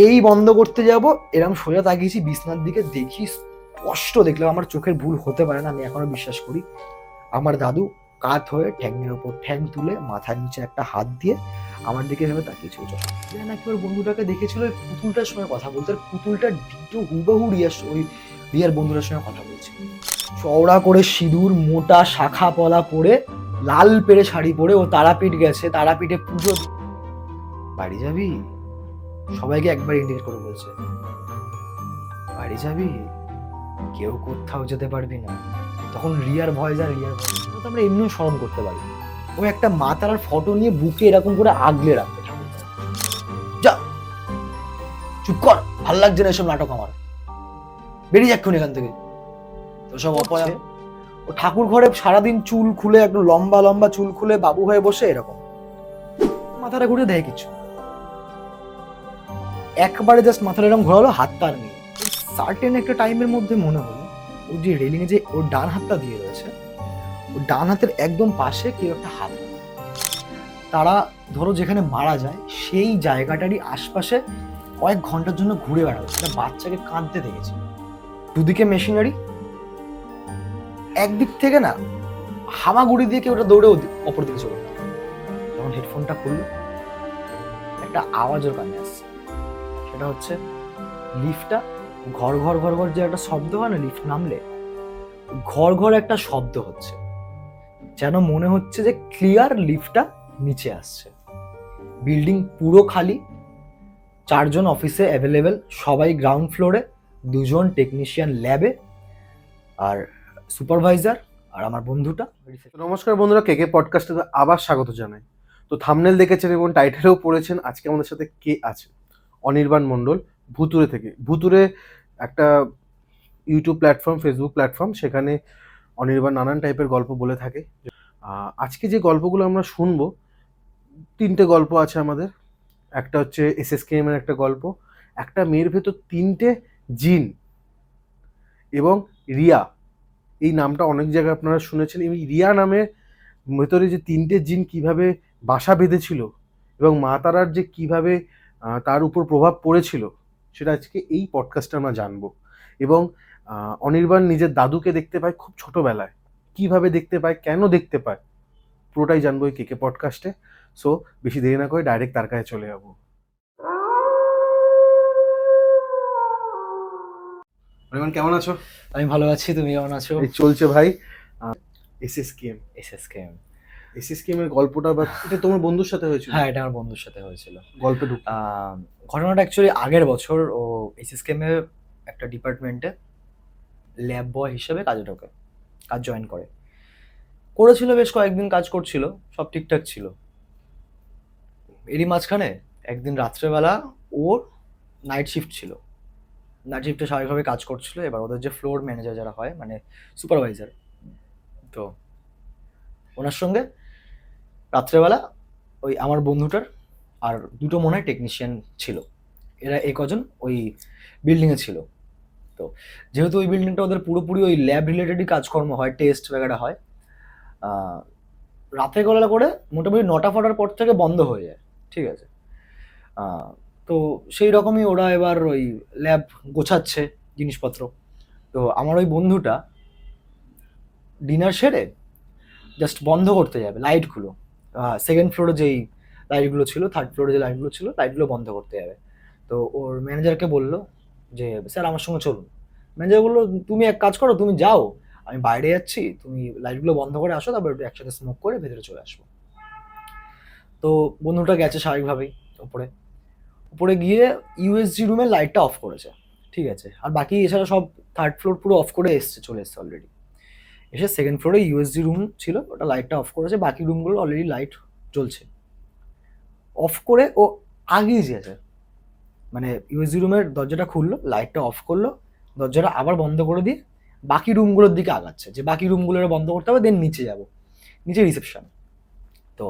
এই বন্ধ করতে যাব, এরকম সোজা তাকিয়েছি বিছনার দিকে, দেখি স্পষ্ট দেখলাম, আমার চোখের ভুল হতে পারে না, আমি এখনো বিশ্বাস করি, আমার দাদু কাত হয়ে ঠ্যাংয়ের ওপর ঠ্যাং তুলে মাথার নিচে একটা হাত দিয়ে আমার দিকে এভাবে তাকিয়েছিল। নাকি ওর বন্ধুটাকে দেখেছিল ওই পুতুলটার সঙ্গে কথা বলতে, আর পুতুলটা ডিটো হুবহু রিয়ার বন্ধুটার সঙ্গে কথা বলছে। চওড়া করে সিঁদুর, মোটা শাখা পলা পরে, লাল পেড়ে শাড়ি পরে ও তারাপীঠ গেছে, তারাপীঠে পুজো। বাড়ি যাবি? সবাইকে একবার ইন্ডিকেট করে বলছে, বাড়ি যাবি? কেউ কোথাও যেতে পারবি না। তখন রিয়ার ভয় তো আমরা এমনিও স্মরণ করতে পারি। ও একটা মা তারার ফটো নিয়ে বুকে এরকম করে আগলে রাখবে। যা, চুপ কর, ভাল লাগছে না এসব নাটক আমার, বেরিয়ে যাক্ষণ এখান থেকে। তো সব অপয়া ও ঠাকুর ঘরে সারাদিন চুল খুলে, একদম লম্বা লম্বা চুল খুলে বাবু হয়ে বসে এরকম মাথাটা ঘুরে দেয় কিছু। একবারে জাস্ট মাথাটা এরকম ঘোরালো, হাতটা আর নেই। সার্টেন একটা টাইমের মধ্যে মনে হলো ওর যে রেলিং এ যে ওর ডান হাতটা দিয়ে রয়েছে, ওর ডান হাতের একদম পাশে কেউ একটা হাত। তারা ধরো যেখানে মারা যায় সেই জায়গাটারই আশপাশে কয়েক ঘন্টার জন্য ঘুরে বেড়ালো। একটা বাচ্চাকে কাঁদতে দেখেছি। দুদিকে মেশিনারি, একদিক থেকে না হামাগুড়ি দিয়ে কেউ ওটা দৌড়ে অপর দিকে চলে গেল। যখন হেডফোনটা খুললো, একটা আওয়াজের কানে আসছে। সেটা হচ্ছে লিফটটা ঘর ঘর ঘর ঘর যে একটা শব্দ হয় না লিফট নামলে, ঘর ঘর একটা শব্দ হচ্ছে, যেন মনে হচ্ছে যে ক্লিয়ার লিফটটা নিচে আসছে। বিল্ডিং পুরো খালি, 4 জন অফিসে অ্যাভেলেবেল, সবাই গ্রাউন্ড ফ্লোরে, 2 জন টেকনিশিয়ান ল্যাবে, আর সুপারভাইজার আর আমার বন্ধুটা। নমস্কার বন্ধুরা, কেকে পডকাস্টে আবার স্বাগত জানাই। তো থাম্বনেল দেখেছেন এবং টাইটেলেও পড়েছেন, আজকে আমাদের সাথে কে আছে? অনির্বাণ মণ্ডল, ভুতুরে থেকে। ভুতুরে একটা ইউটিউব প্ল্যাটফর্ম, ফেসবুক প্ল্যাটফর্ম, সেখানে অনির্বাণ নানান টাইপের গল্প বলে থাকে। আজকে যে গল্পগুলো আমরা শুনবো, 3টে গল্প আছে আমাদের। একটা হচ্ছে SSKM এর একটা গল্প, একটা মেয়ের ভেতর 3টে জিন, এবং রিয়া, এই নামটা অনেক জায়গায় আপনারা শুনেছেন। এই রিয়া নামে ভেতরে যে 3টে জিন কিভাবে বাসা বেঁধেছিল এবং মা তারার যে কিভাবে তার উপর প্রভাব পড়েছিল, সেটা আজকে এই পডকাস্টে আমরা জানবো। এবং অনির্বাণ নিজের দাদুকে দেখতে পায় খুব ছোটবেলায়, কিভাবে দেখতে পায়, কেন দেখতে পায়, পুরোটাই জানবো এই কেকে পডকাস্টে। সো বেশি দেরি না করে ডাইরেক্ট তার কাছে চলে যাবো। অনির্বাণ, কেমন আছো? আমি ভালো আছি, তুমি কেমন আছো? এই চলছে ভাই। SSKM এসএসকেএম এর গল্পটা, বা এটা তোমার বন্ধুর সাথে হয়েছিল? হ্যাঁ, এটা আমার বন্ধুর সাথে হয়েছিল। গল্পে ঢুক। ঘটনাটা অ্যাকচুয়ালি আগের বছর ও এসএসকেএম এর একটা ডিপার্টমেন্টে ল্যাব বয় হিসেবে কাজ জয়েন করেছিল। বেশ কয়েকদিন কাজ করছিল, সব ঠিকঠাক ছিল। এরই মাঝখানে একদিন রাত্রেবেলা ওর নাইট শিফট ছিল। নাইট শিফটে স্বাভাবিকভাবে কাজ করছিল। এবার ওদের যে ফ্লোর ম্যানেজার যারা হয়, মানে সুপারভাইজার, তো ওনার সঙ্গে রাত্রেবেলা ওই আমার বন্ধুটার আর 2টো মনে হয় টেকনিশিয়ান ছিল, এরা এই কজন ওই বিল্ডিংয়ে ছিল। তো যেহেতু ওই বিল্ডিংটা ওদের পুরোপুরি ওই ল্যাব রিলেটেডই কাজকর্ম হয়, টেস্ট वगैरह হয়, রাতে গলা করে মোটামুটি 9টা ফটার পর থেকে বন্ধ হয়ে যায়, ঠিক আছে। তো সেই রকমই ওরা এবার ওই ল্যাব গোছাচ্ছে জিনিসপত্র। তো আমার ওই বন্ধুটা ডিনার সেরে জাস্ট বন্ধ করতে যাবে লাইটগুলো, সেকেন্ড ফ্লোরে যেই লাইটগুলো ছিল, থার্ড ফ্লোরে যে লাইটগুলো ছিল, লাইটগুলো বন্ধ করতে যাবে। তো ওর ম্যানেজারকে বললো যে স্যার আমার সঙ্গে চলুন। ম্যানেজার বললো তুমি এক কাজ করো, তুমি যাও, আমি বাইরে যাচ্ছি, তুমি লাইটগুলো বন্ধ করে আসো, তারপর একটু একসাথে স্মোক করে ভেতরে চলে আসবো। তো বন্ধুটা গেছে স্বাভাবিকভাবেই উপরে। উপরে গিয়ে ইউএসজি রুমের লাইটটা অফ করেছে, ঠিক আছে। আর বাকি এছাড়া সব থার্ড ফ্লোর পুরো অফ করে চলে এসছে অলরেডি। এসে সেকেন্ড ফ্লোরে ইউএসজি রুম ছিল, ওটা লাইটটা অফ করেছে, বাকি রুমগুলো অলরেডি লাইট জ্বলছে। অফ করে ও আগিয়ে যেছে, মানে ইউএসজি রুমের দরজাটা খুললো, লাইটটা অফ করলো, দরজাটা আবার বন্ধ করে দিয়ে বাকি রুমগুলোর দিকে আগাচ্ছে, যে বাকি রুমগুলো বন্ধ করতে হবে, দেন নিচে যাব, নিচে রিসেপশন। তো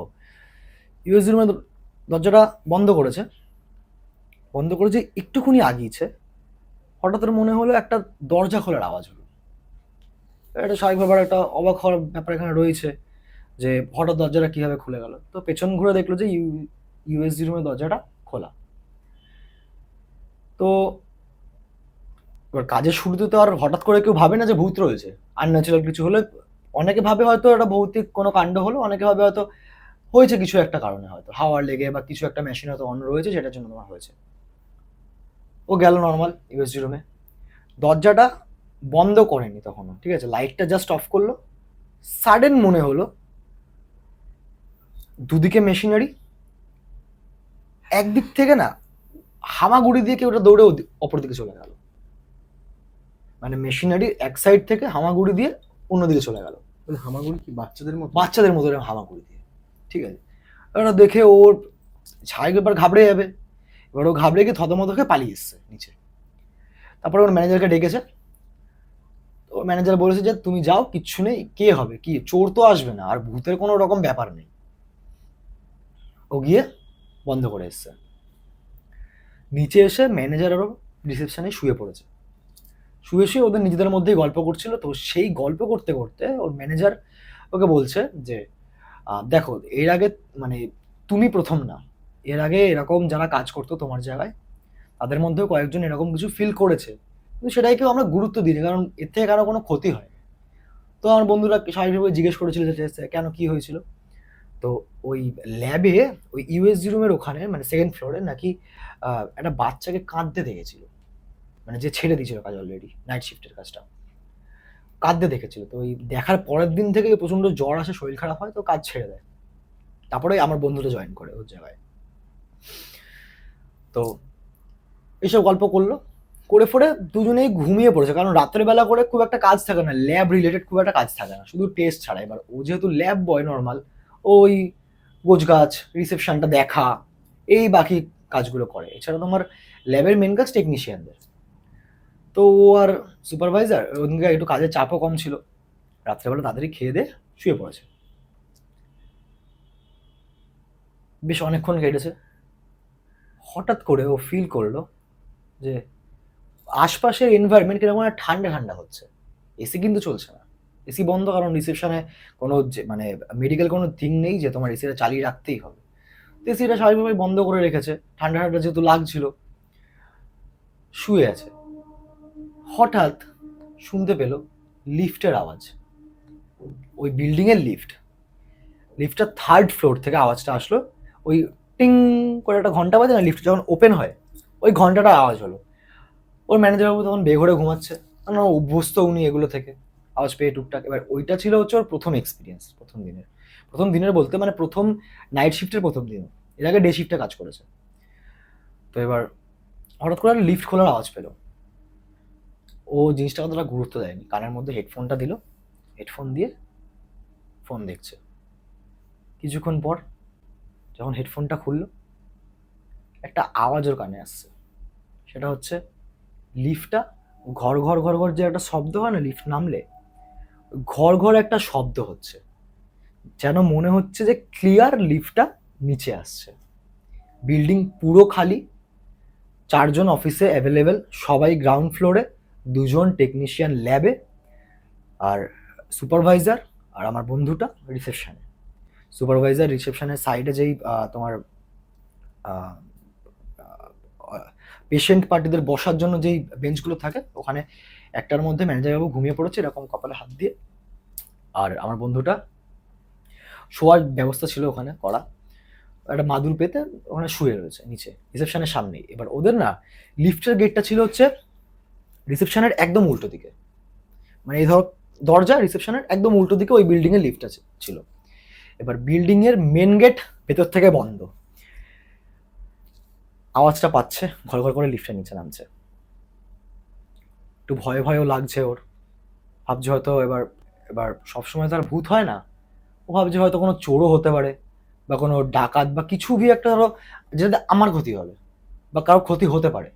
ইউএসজি রুমের দরজাটা বন্ধ করেছে, একটুখানি আগিয়েছে, হঠাৎ মনে হলো একটা দরজা খোলার আওয়াজ হলো। এটা স্বাভাবিকভাবে একটা অবাক হওয়ার ব্যাপার এখানে রয়েছে, যে হঠাৎ দরজাটা কিভাবে খুলে গেল। তো পেছন ঘুরে দেখলো যে ইউএসজি রুমের দরজাটা খোলা। তো এবার কাজের শুরুতে তো আর হঠাৎ করে কেউ ভাবে না যে ভূত রয়েছে। আনন্যাচারাল কিছু হলে অনেকে ভাবে হয়তো একটা ভৌতিক কোনো কাণ্ড হলো, অনেকে ভাবে হয়তো হয়েছে কিছু একটা কারণে, হয়তো হাওয়ার লেগে বা কিছু একটা মেশিন হয়তো অন রয়েছে সেটার জন্য তোমার হয়েছে। ও গেল নর্মাল ইউএসজি রুমে, দরজাটা বন্ধ করেনি তখনও, ঠিক আছে, লাইটটা জাস্ট অফ করলো। সাডেন মনে হলো দুদিকে মেশিনারি, একদিক থেকে না হামাগুড়ি দিয়ে কেউ ওটা দৌড়ে অপর দিকে চলে গেল। মানে মেশিনারির এক সাইড থেকে হামাগুড়ি দিয়ে অন্যদিকে চলে গেল। মানে হামাগুড়ি কি বাচ্চাদের মতো? বাচ্চাদের মতো এরকম হামাগুড়ি দিয়ে, ঠিক আছে। এবার দেখে ওর ছাই এবার ঘাবড়ে যাবে, এবার ও ঘাবড়ে গিয়ে থতমত হয়ে পালিয়ে এসছে নিচে। তারপরে ওর ম্যানেজারকে ডেকেছে, তো ম্যানেজার বলেছে যে তুমি যাও, কিচ্ছু নেই, কে হবে, কি চোর তো আসবে না, আর ভূতের কোনো রকম ব্যাপার নেই। ও গিয়ে বন্ধ করে এসছে। নিচে এসে ম্যানেজার আরও রিসেপশনে শুয়ে পড়েছে। শুয়ে শুয়ে ওদের নিজেদের মধ্যেই গল্প করছিল। তো সেই গল্প করতে করতে ওর ম্যানেজার ওকে বলছে যে দেখো, এর আগে মানে তুমি প্রথম না, এর আগে এরকম যারা কাজ করতো তোমার জায়গায় তাদের মধ্যেও কয়েকজন এরকম কিছু ফিল করেছে, কিন্তু সেটাই কেউ আমরা গুরুত্ব দিইনি, কারণ এর থেকে কারো কোনো ক্ষতি হয়। তো আমার বন্ধুরা স্বাভাবিকভাবে জিজ্ঞেস করেছিল যে কেন, কি হয়েছিল। তো ওই ল্যাবে ওই ইউএসজি রুমের ওখানে মানে সেকেন্ড ফ্লোরে নাকি একটা বাচ্চাকে কাঁদতে দেখেছিল, মানে যে ছেড়ে দিয়েছিল কাজ অলরেডি, নাইট শিফটের কাজটা, কাঁদতে দেখেছিল। তো ওই দেখার পরের দিন থেকে প্রচণ্ড জ্বর আসে, শরীর খারাপ হয়, তো কাজ ছেড়ে দেয়। তারপরে আমার বন্ধুটা জয়েন করে ওর জায়গায়। তো এইসব গল্প করলো, করে ফোরে দুজনেই ঘুমিয়ে পড়েছে, কারণ রাত্রের বেলা করে খুব একটা কাজ থাকে না, ল্যাব রিলেটেড খুব একটা কাজ থাকে না, শুধু টেস্ট ছাড়া। এবার ও যেহেতু ল্যাব বয় নর্মাল, ওই গোছগাছ, রিসেপশনটা দেখা, এই বাকি কাজগুলো করে। এছাড়া তোমার ল্যাবের মেন কাজ টেকনিশিয়ানদের। তো ও আর সুপারভাইজার ওদিনকে একটু কাজের চাপও কম ছিল, রাত্রেবেলা তাড়াতাড়ি খেয়ে দিয়ে শুয়ে পড়েছে। বেশ অনেকক্ষণ কেটেছে, হঠাৎ করে ও ফিল করলো যে আশপাশের এনভায়রনমেন্ট কিরকম একটা ঠান্ডা ঠান্ডা হচ্ছে। এসি কিন্তু চলছে না, এসি বন্ধ, কারণ রিসেপশনে কোনো মানে মেডিকেল কোনো থিং নেই যে তোমার এসিটা চালিয়ে রাখতেই হবে। তো এসিটা স্বাভাবিকভাবে বন্ধ করে রেখেছে, ঠান্ডা ঠান্ডা যেহেতু লাগছিল, শুয়ে আছে। হঠাৎ শুনতে পেল লিফটের আওয়াজ, ওই বিল্ডিংয়ের লিফটটা থার্ড ফ্লোর থেকে আওয়াজটা আসলো। ওই টিং করে একটা ঘন্টা বাজে না লিফট যখন ওপেন হয়, ওই ঘন্টাটার আওয়াজ হলো। ওর ম্যানেজার বাবু তখন বেঘরে ঘুমাচ্ছে, কারণ অভ্যস্ত উনি এগুলো থেকে আওয়াজ পেয়ে টুকটাক। এবার ওইটা ছিল হচ্ছে ওর প্রথম এক্সপিরিয়েন্স, প্রথম দিনের বলতে মানে প্রথম নাইট শিফটের প্রথম দিন, এর আগে ডে শিফটে কাজ করেছে। তো এবার হঠাৎ করে লিফট খোলার আওয়াজ পেলো। ও জিনিসটা অতটা গুরুত্ব দেয়নি, কানের মধ্যে হেডফোনটা দিল, হেডফোন দিয়ে ফোন দেখছে। কিছুক্ষণ পর যখন হেডফোনটা খুললো, একটা আওয়াজ ওর কানে আসছে। সেটা হচ্ছে লিফটটা ঘর ঘর ঘর ঘর যে একটা শব্দ হয় না লিফট নামলে, ঘর ঘর একটা শব্দ হচ্ছে, যেন মনে হচ্ছে যে ক্লিয়ার লিফটটা নিচে আসছে। বিল্ডিং পুরো খালি, 4জন অফিসে অ্যাভেলেবেল, সবাই গ্রাউন্ড ফ্লোরে, 2জন টেকনিশিয়ান ল্যাবে, আর সুপারভাইজার আর আমার বন্ধুটা রিসেপশনে। সুপারভাইজার রিসেপশনের সাইডে যেই তোমার পেশেন্ট পার্টিদের বসার জন্য যেই বেঞ্চগুলো থাকে, ওখানে একটার মধ্যে ম্যানেজারবাবু ঘুমিয়ে পড়েছে এরকম কপালে হাত দিয়ে, আর আমার বন্ধুটা শোয়ার ব্যবস্থা ছিল ওখানে করা, একটা মাদুর পেতে ওখানে শুয়ে রয়েছে নিচে রিসেপশনের সামনেই। এবার ওদের না লিফটের গেটটা ছিল হচ্ছে রিসেপশনের একদম উল্টো দিকে, মানে এই ধর দরজা রিসেপশনের একদম উল্টো দিকে ওই বিল্ডিং এর লিফটটা ছিল। এবার বিল্ডিং এর মেন গেট ভেতর থেকে বন্ধ, আওয়াজটা পাচ্ছে, ঘর ঘর করে লিফটের নিচে নামছে। একটু ভয় ভয়ও লাগছে ওর, ভাবছে হয়তো এবার এবার সবসময় তার ভূত হয় না, ও ভাবছে হয়তো কোনো চোরও হতে পারে বা কোনো ডাকাত বা কিছু ভি একটা, ধরো যেটাতে আমার ক্ষতি হবে বা কারো ক্ষতি হতে পারে,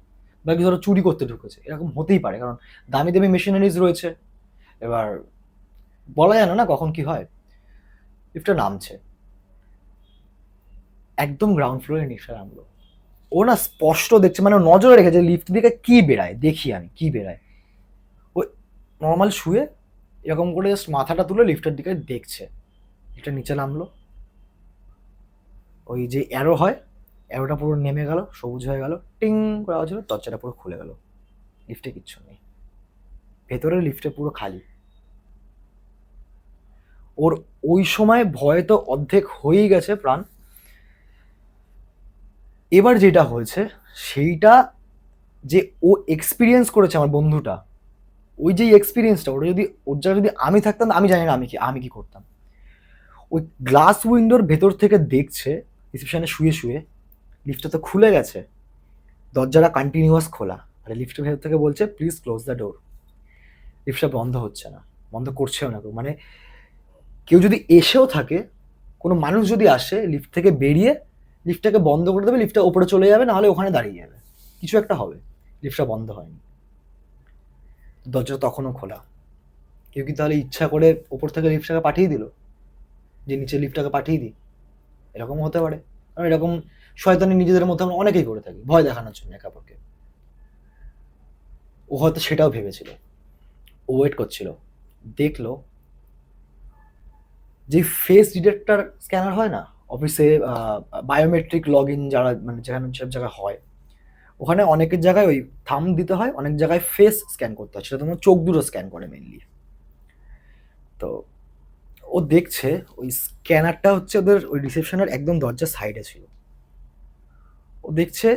বা কি ধরো চুরি করতে ঢুকেছে, এরকম হতেই পারে, কারণ দামি দামি মেশিনারিজ রয়েছে। এবার বলা যায় না কখন কি হয়। লিফটটা নামছে, একদম গ্রাউন্ড ফ্লোরে নিচে নামলো। ও না স্পষ্ট দেখছে, মানে ও নজরে রেখেছে লিফট দিকে কি বেড়ায়, দেখি আমি কি বেড়ায়। ও নর্মাল শুয়ে এরকম করে জাস্ট মাথাটা তুলে লিফটের দিকে দেখছে। লিফটের নিচে নামলো, ওই যে অ্যারো হয় অ্যারোটা পুরো নেমে গেল, সবুজ হয়ে গেল, টিং করে আওয়াজ হলো, দরজাটা পুরো খুলে গেল। লিফটে কিচ্ছু নেই, ভেতরে লিফটে পুরো খালি। ওর ওই সময় ভয়ে তো অর্ধেক হয়েই গেছে প্রাণ। এবার যেটা হয়েছে সেইটা যে ও এক্সপিরিয়েন্স করেছে আমার বন্ধুটা, ওই যে এক্সপিরিয়েন্সটা, ওটা যদি ওর জায়গায় যদি আমি থাকতাম, আমি জানি না আমি কি করতাম। ওই গ্লাস উইন্ডোর ভেতর থেকে দেখছে রিসেপশনে শুয়ে শুয়ে লিফটটা তো খুলে গেছে, দরজাটা কন্টিনিউয়াস খোলা, আর লিফটের ভেতর থেকে বলছে প্লিজ ক্লোজ দ্য ডোর। লিফটটা বন্ধ হচ্ছে না, বন্ধ করছেও না কেউ। মানে কেউ যদি এসেও থাকে, কোনো মানুষ যদি আসে লিফট থেকে বেরিয়ে লিফটটাকে বন্ধ করে দেবে, লিফটটা ওপরে চলে যাবে, নাহলে ওখানে দাঁড়িয়ে যাবে, কিছু একটা হবে। লিফটটা বন্ধ হয়নি, দরজা তখনও খোলা। কেউ কি তাহলে ইচ্ছা করে ওপর থেকে লিফটটাকে পাঠিয়ে দিল, যে নিচে লিফটটাকে পাঠিয়ে দিই? এরকম হতে পারে, কারণ এরকম শয়তানি নিজেদের মধ্যে আমরা অনেকেই করে থাকি ভয় দেখানোর জন্য একে অপরকে। ও হয়তো সেটাও ভেবেছিল। ও ওয়েট করছিল, দেখলো যে ফেস ডিটেক্টর স্ক্যানার হয় না অফিসে, বায়োমেট্রিক লগ ইন যারা, মানে যেখানে সব জায়গায় হয়, ওখানে অনেকের জায়গায় ওই থাম দিতে হয়, অনেক জায়গায় ফেস স্ক্যান করতে হয়, সেটা তোমার চোখ দুটো স্ক্যান করে মেনলি। তো ও দেখছে ওই স্ক্যানারটা হচ্ছে ওদের ওই রিসেপশনের একদম দরজার সাইডে ছিল। ও দেখছে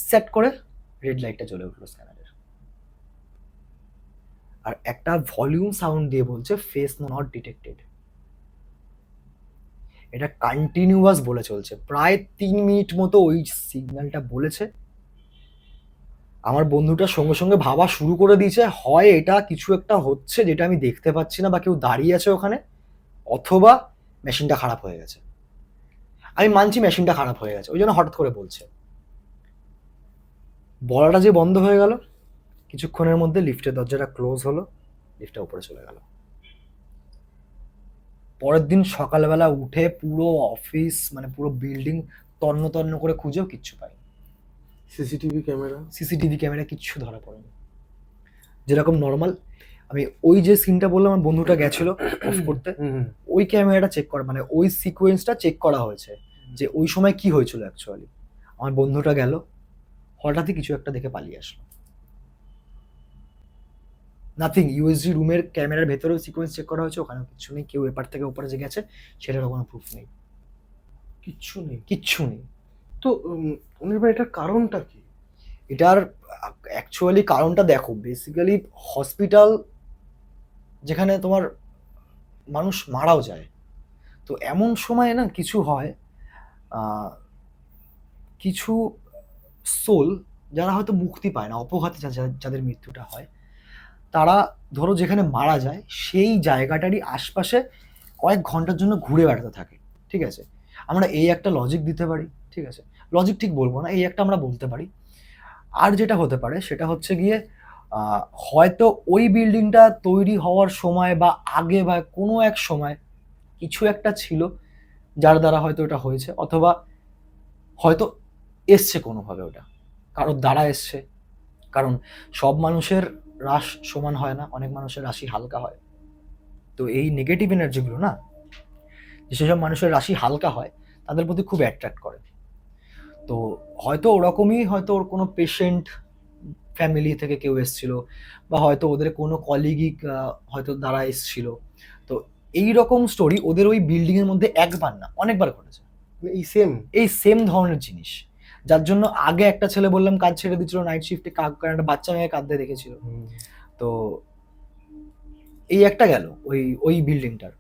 সেট করে রেড লাইটটা জ্বলে উঠলো স্ক্যানারের, আর একটা ভলিউম সাউন্ড দিয়ে বলছে ফেস নট ডিটেক্টেড। এটা কন্টিনিউয়াস বলে চলছে, প্রায় 3 মিনিট মতো ওই সিগন্যালটা বলেছে। আমার বন্ধুটা সঙ্গে সঙ্গে ভাবা শুরু করে দিয়েছে, হয় এটা কিছু একটা হচ্ছে যেটা আমি দেখতে পাচ্ছি না, বা কেউ দাঁড়িয়ে আছে ওখানে, অথবা মেশিনটা খারাপ হয়ে গেছে। আমি মানছি মেশিনটা খারাপ হয়ে গেছে, ওই জন্য হঠাৎ করে বলছে। বলাটা যে বন্ধ হয়ে গেল, কিছুক্ষণের মধ্যে লিফটের দরজাটা ক্লোজ হলো, লিফটটা উপরে চলে গেল। পরের দিন সকালবেলা উঠে পুরো অফিস, মানে পুরো বিল্ডিং তন্ন তন্ন করে খুঁজেও কিচ্ছু পাই। সিসিটিভি ক্যামেরা কিচ্ছু ধরা পড়েনি। যেরকম নর্মাল, আমি ওই যে সিনটা বললাম আমার বন্ধুটা গেছিল অফ করতে, ওই ক্যামেরাটা চেক করা, মানে ওই সিকোয়েন্সটা চেক করা হয়েছে যে ওই সময় কি হয়েছিল অ্যাকচুয়ালি। আমার বন্ধুটা গেল, হঠাৎই কিছু একটা দেখে পালিয়ে আসলো। নাথিং, ইউএসজি রুমের ক্যামেরার ভেতরেও সিকোয়েন্স চেক করা হয়েছে, ওখানেও কিছু নেই, কেউ এপার থেকে ওপারে যে গেছে সেটারও কোনো প্রুফ নেই, কিচ্ছু নেই। কিচ্ছু নেই। তো অনির্বাণ, এটার কারণটা কি? এটার অ্যাকচুয়ালি কারণটা দেখো, বেসিক্যালি হসপিটাল যেখানে তোমার মানুষ মারাও যায়, তো এমন সময় না কিছু হয়, কিছু সোল যারা হয়তো মুক্তি পায় না, অপঘাতে যাদের মৃত্যুটা হয়, তারা ধরো যেখানে মারা যায় সেই জায়গাটারই আশপাশে কয়েক ঘন্টার জন্য ঘুরে বেড়াতে থাকে। ঠিক আছে, আমরা এই একটা লজিক দিতে পারি, ঠিক আছে, লজিক ঠিক বলবো না, এই একটা আমরা বলতে পারি। আর যেটা হতে পারে সেটা হচ্ছে গিয়ে হয়তো ওই বিল্ডিংটা তৈরি হওয়ার সময় বা আগে বা কোনো এক সময় কিছু একটা ছিল যার দ্বারা হয়তো ওটা হয়েছে, অথবা হয়তো এসছে কোনোভাবে, ওটা কারোর দ্বারা এসছে। কারণ সব মানুষের রাশ সমান হয় না, অনেক মানুষের রাশি হালকা হয়। তো এই নেগেটিভ এনার্জিগুলো না, যেসব মানুষের রাশি হালকা হয় তাদের প্রতি খুব অ্যাট্রাক্ট করে। তো হয়তো ওরকমই, হয়তো ওর কোনো পেশেন্ট ফ্যামিলি থেকে কেউ এসছিল, বা হয়তো ওদের কোনো কলিগই হয়তো দ্বারা এসছিল। তো এই রকম স্টোরি ওদের ওই বিল্ডিংয়ের মধ্যে একবার না অনেকবার ঘটেছে, এই সেম ধরনের জিনিস, যার জন্য আগে একটা ছেলে বললাম কাজ ছেড়ে দিচ্ছিল নাইট শিফটে, একটা বাচ্চা মেয়ে কাঁদতে দেখেছিল। তো এই একটা গেল ওই ওই বিল্ডিংটার।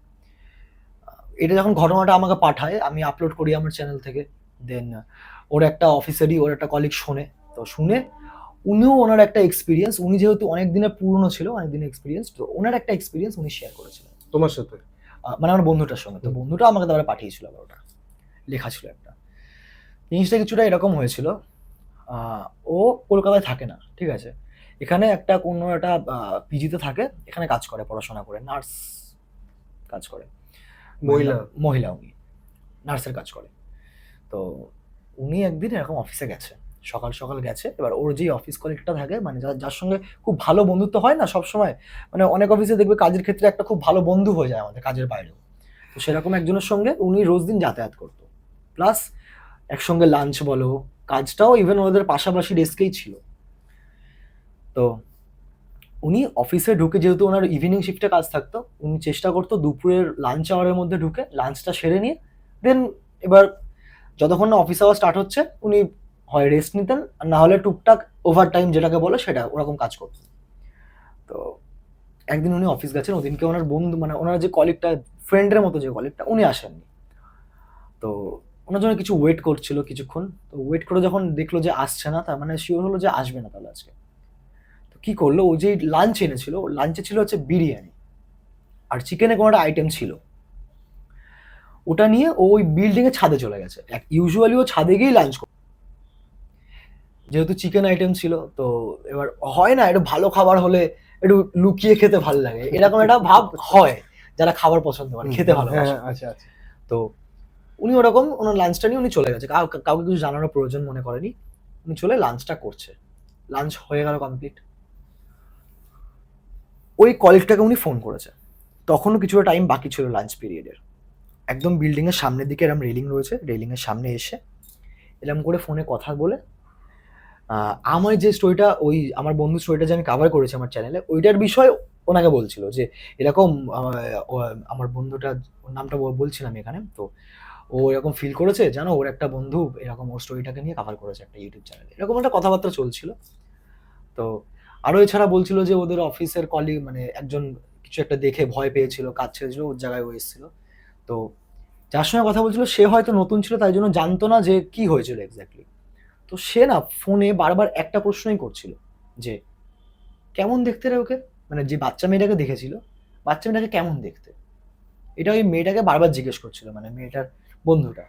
এটা যখন ঘটনাটা আমাকে পাঠায়, আমি আপলোড করি আমার চ্যানেল থেকে, দেন ওর একটা অফিসেরই ওর একটা কলিগ শোনে, তো শুনে উনিও ওনার একটা এক্সপিরিয়েন্স, উনি যেহেতু অনেক দিনের পুরনো ছিল, অনেক দিনের এক্সপিরিয়েন্স, তো ওনার একটা এক্সপিরিয়েন্স উনি শেয়ার করেছিলেন তোমার সাথে, মানে আমার বন্ধুটার সঙ্গে। তো বন্ধুটা আমাকে তারপরে পাঠিয়েছিল, আবার ওটা লেখা ছিল একটা। জিনিসটা কিছুটা এরকম হয়েছিল, ও কলকাতায় থাকে না, ঠিক আছে, এখানে একটা কোনো একটা পিজিতে থাকে, এখানে কাজ করে, পড়াশোনা করে, নার্স কাজ করে, মহিলা উনি নার্সের কাজ করে। তো উনি একদিন এরকম অফিসে গেছে, সকাল সকাল গেছে। এবার ওর যে অফিস কলিগটা থাকে, মানে যার সঙ্গে খুব ভালো বন্ধুত্ব হয় না সব সময়, মানে অনেক অফিসে দেখবে কাজের ক্ষেত্রে একটা খুব ভালো বন্ধু হয়ে যায় আমাদের কাজের বাইরেও, তো সেরকম একজনের সঙ্গে উনি রোজ দিন যাতায়াত করতো। প্লাস একসঙ্গে লাঞ্চ বলো, কাজটাও ইভেন ওদের পাশাপাশি ডেস্কেই ছিল। তো উনি অফিসে ঢুকে, যেহেতু ওনার ইভিনিং শিফটে কাজ থাকতো, উনি চেষ্টা করতো দুপুরের লাঞ্চ আওয়ারের মধ্যে ঢুকে লাঞ্চটা সেরে নিয়ে দেন এবার যতক্ষণ না অফিস আওয়ার স্টার্ট হচ্ছে উনি হয় রেস্ট নিতেন, আর না হলে টুকটাক ওভার টাইম যেটাকে বলে সেটা ওরকম কাজ করতেন। তো একদিন উনি অফিস গেছেন, ওদিনকে ওনার বন্ধু মানে ওনার যে কলিগটা, ফ্রেন্ডের মতো যে কলিগটা, উনি আসেননি। তো ওনার জন্য কিছু ওয়েট করছিল কিছুক্ষণ। তো ওয়েট করে যখন দেখলো যে আসছে না, তার মানে শিওর হলো যে আসবে না তাহলে আজকে। তো কি করলো, ও যে লাঞ্চ এনেছিল, লাঞ্চে ছিল হচ্ছে বিরিয়ানি আর চিকেনে কোনো একটা আইটেম ছিল, ওটা নিয়ে ও ওই বিল্ডিং এর ছাদে চলে গেছে। ইউজুয়ালি ও ছাদে গিয়েই লাঞ্চ করে, যেহেতু চিকেন আইটেম ছিল। তো এবার হয় না, একটু ভালো খাবার হলে একটু লুকিয়ে খেতে ভালো লাগে, এরকম একটা ভাব হয় যারা খাবার পছন্দ করে, খেতে ভালোবাসে। আচ্ছা আচ্ছা। তো উনি ওরকম ওনার লাঞ্চটা নিয়ে উনি চলে গেছে, কাউকে কিছু জানানোর প্রয়োজন মনে করেনি, উনি চলে লাঞ্চটা করছে। লাঞ্চ হয়ে গেল কমপ্লিট। ওই কলিগটাকে উনি ফোন করেছে, তখনও কিছুটা টাইম বাকি ছিল লাঞ্চ পিরিয়ডের। একদম বিল্ডিং এর সামনের দিকে এরকম রেলিং রয়েছে, রেলিং এর সামনে এসে এরকম করে ফোনে কথা বলে আমার যে স্টোরিটা, ওই আমার বন্ধু স্টোরিটা যে আমি কাভার করেছি আমার চ্যানেলে, ওইটার বিষয় ওনাকে বলছিল যে এরকম আমার বন্ধুটা, ওর নামটা বলছি না আমি এখানে। তো ও এরকম ফিল করেছে, জানো ওর একটা বন্ধু এরকম ওর স্টোরিটাকে নিয়ে কাভার করেছে একটা ইউটিউব চ্যানেলে, এরকম একটা কথাবার্তা চলছিল। তো আরও এছাড়া বলছিল যে ওদের অফিসের কলিগ মানে একজন কিছু একটা দেখে ভয় পেয়েছিল, কাজ ছেড়েছিল, ওর জায়গায় ও এসেছিল। তো যার সঙ্গে কথা বলছিল সে হয়তো নতুন ছিল, তাই জন্য জানতো না যে কি হয়েছিল এক্স্যাক্টলি। তো সে না ফোনে বারবার একটা প্রশ্নই করছিল যে কেমন দেখতে রে ওকে, মানে যে বাচ্চা মেয়েটাকে দেখেছিল, বাচ্চা মেয়েটাকে কেমন দেখতে, এটা ওই মেয়েটাকে বারবার জিজ্ঞেস করছিল, মানে মেয়েটার বন্ধুটা।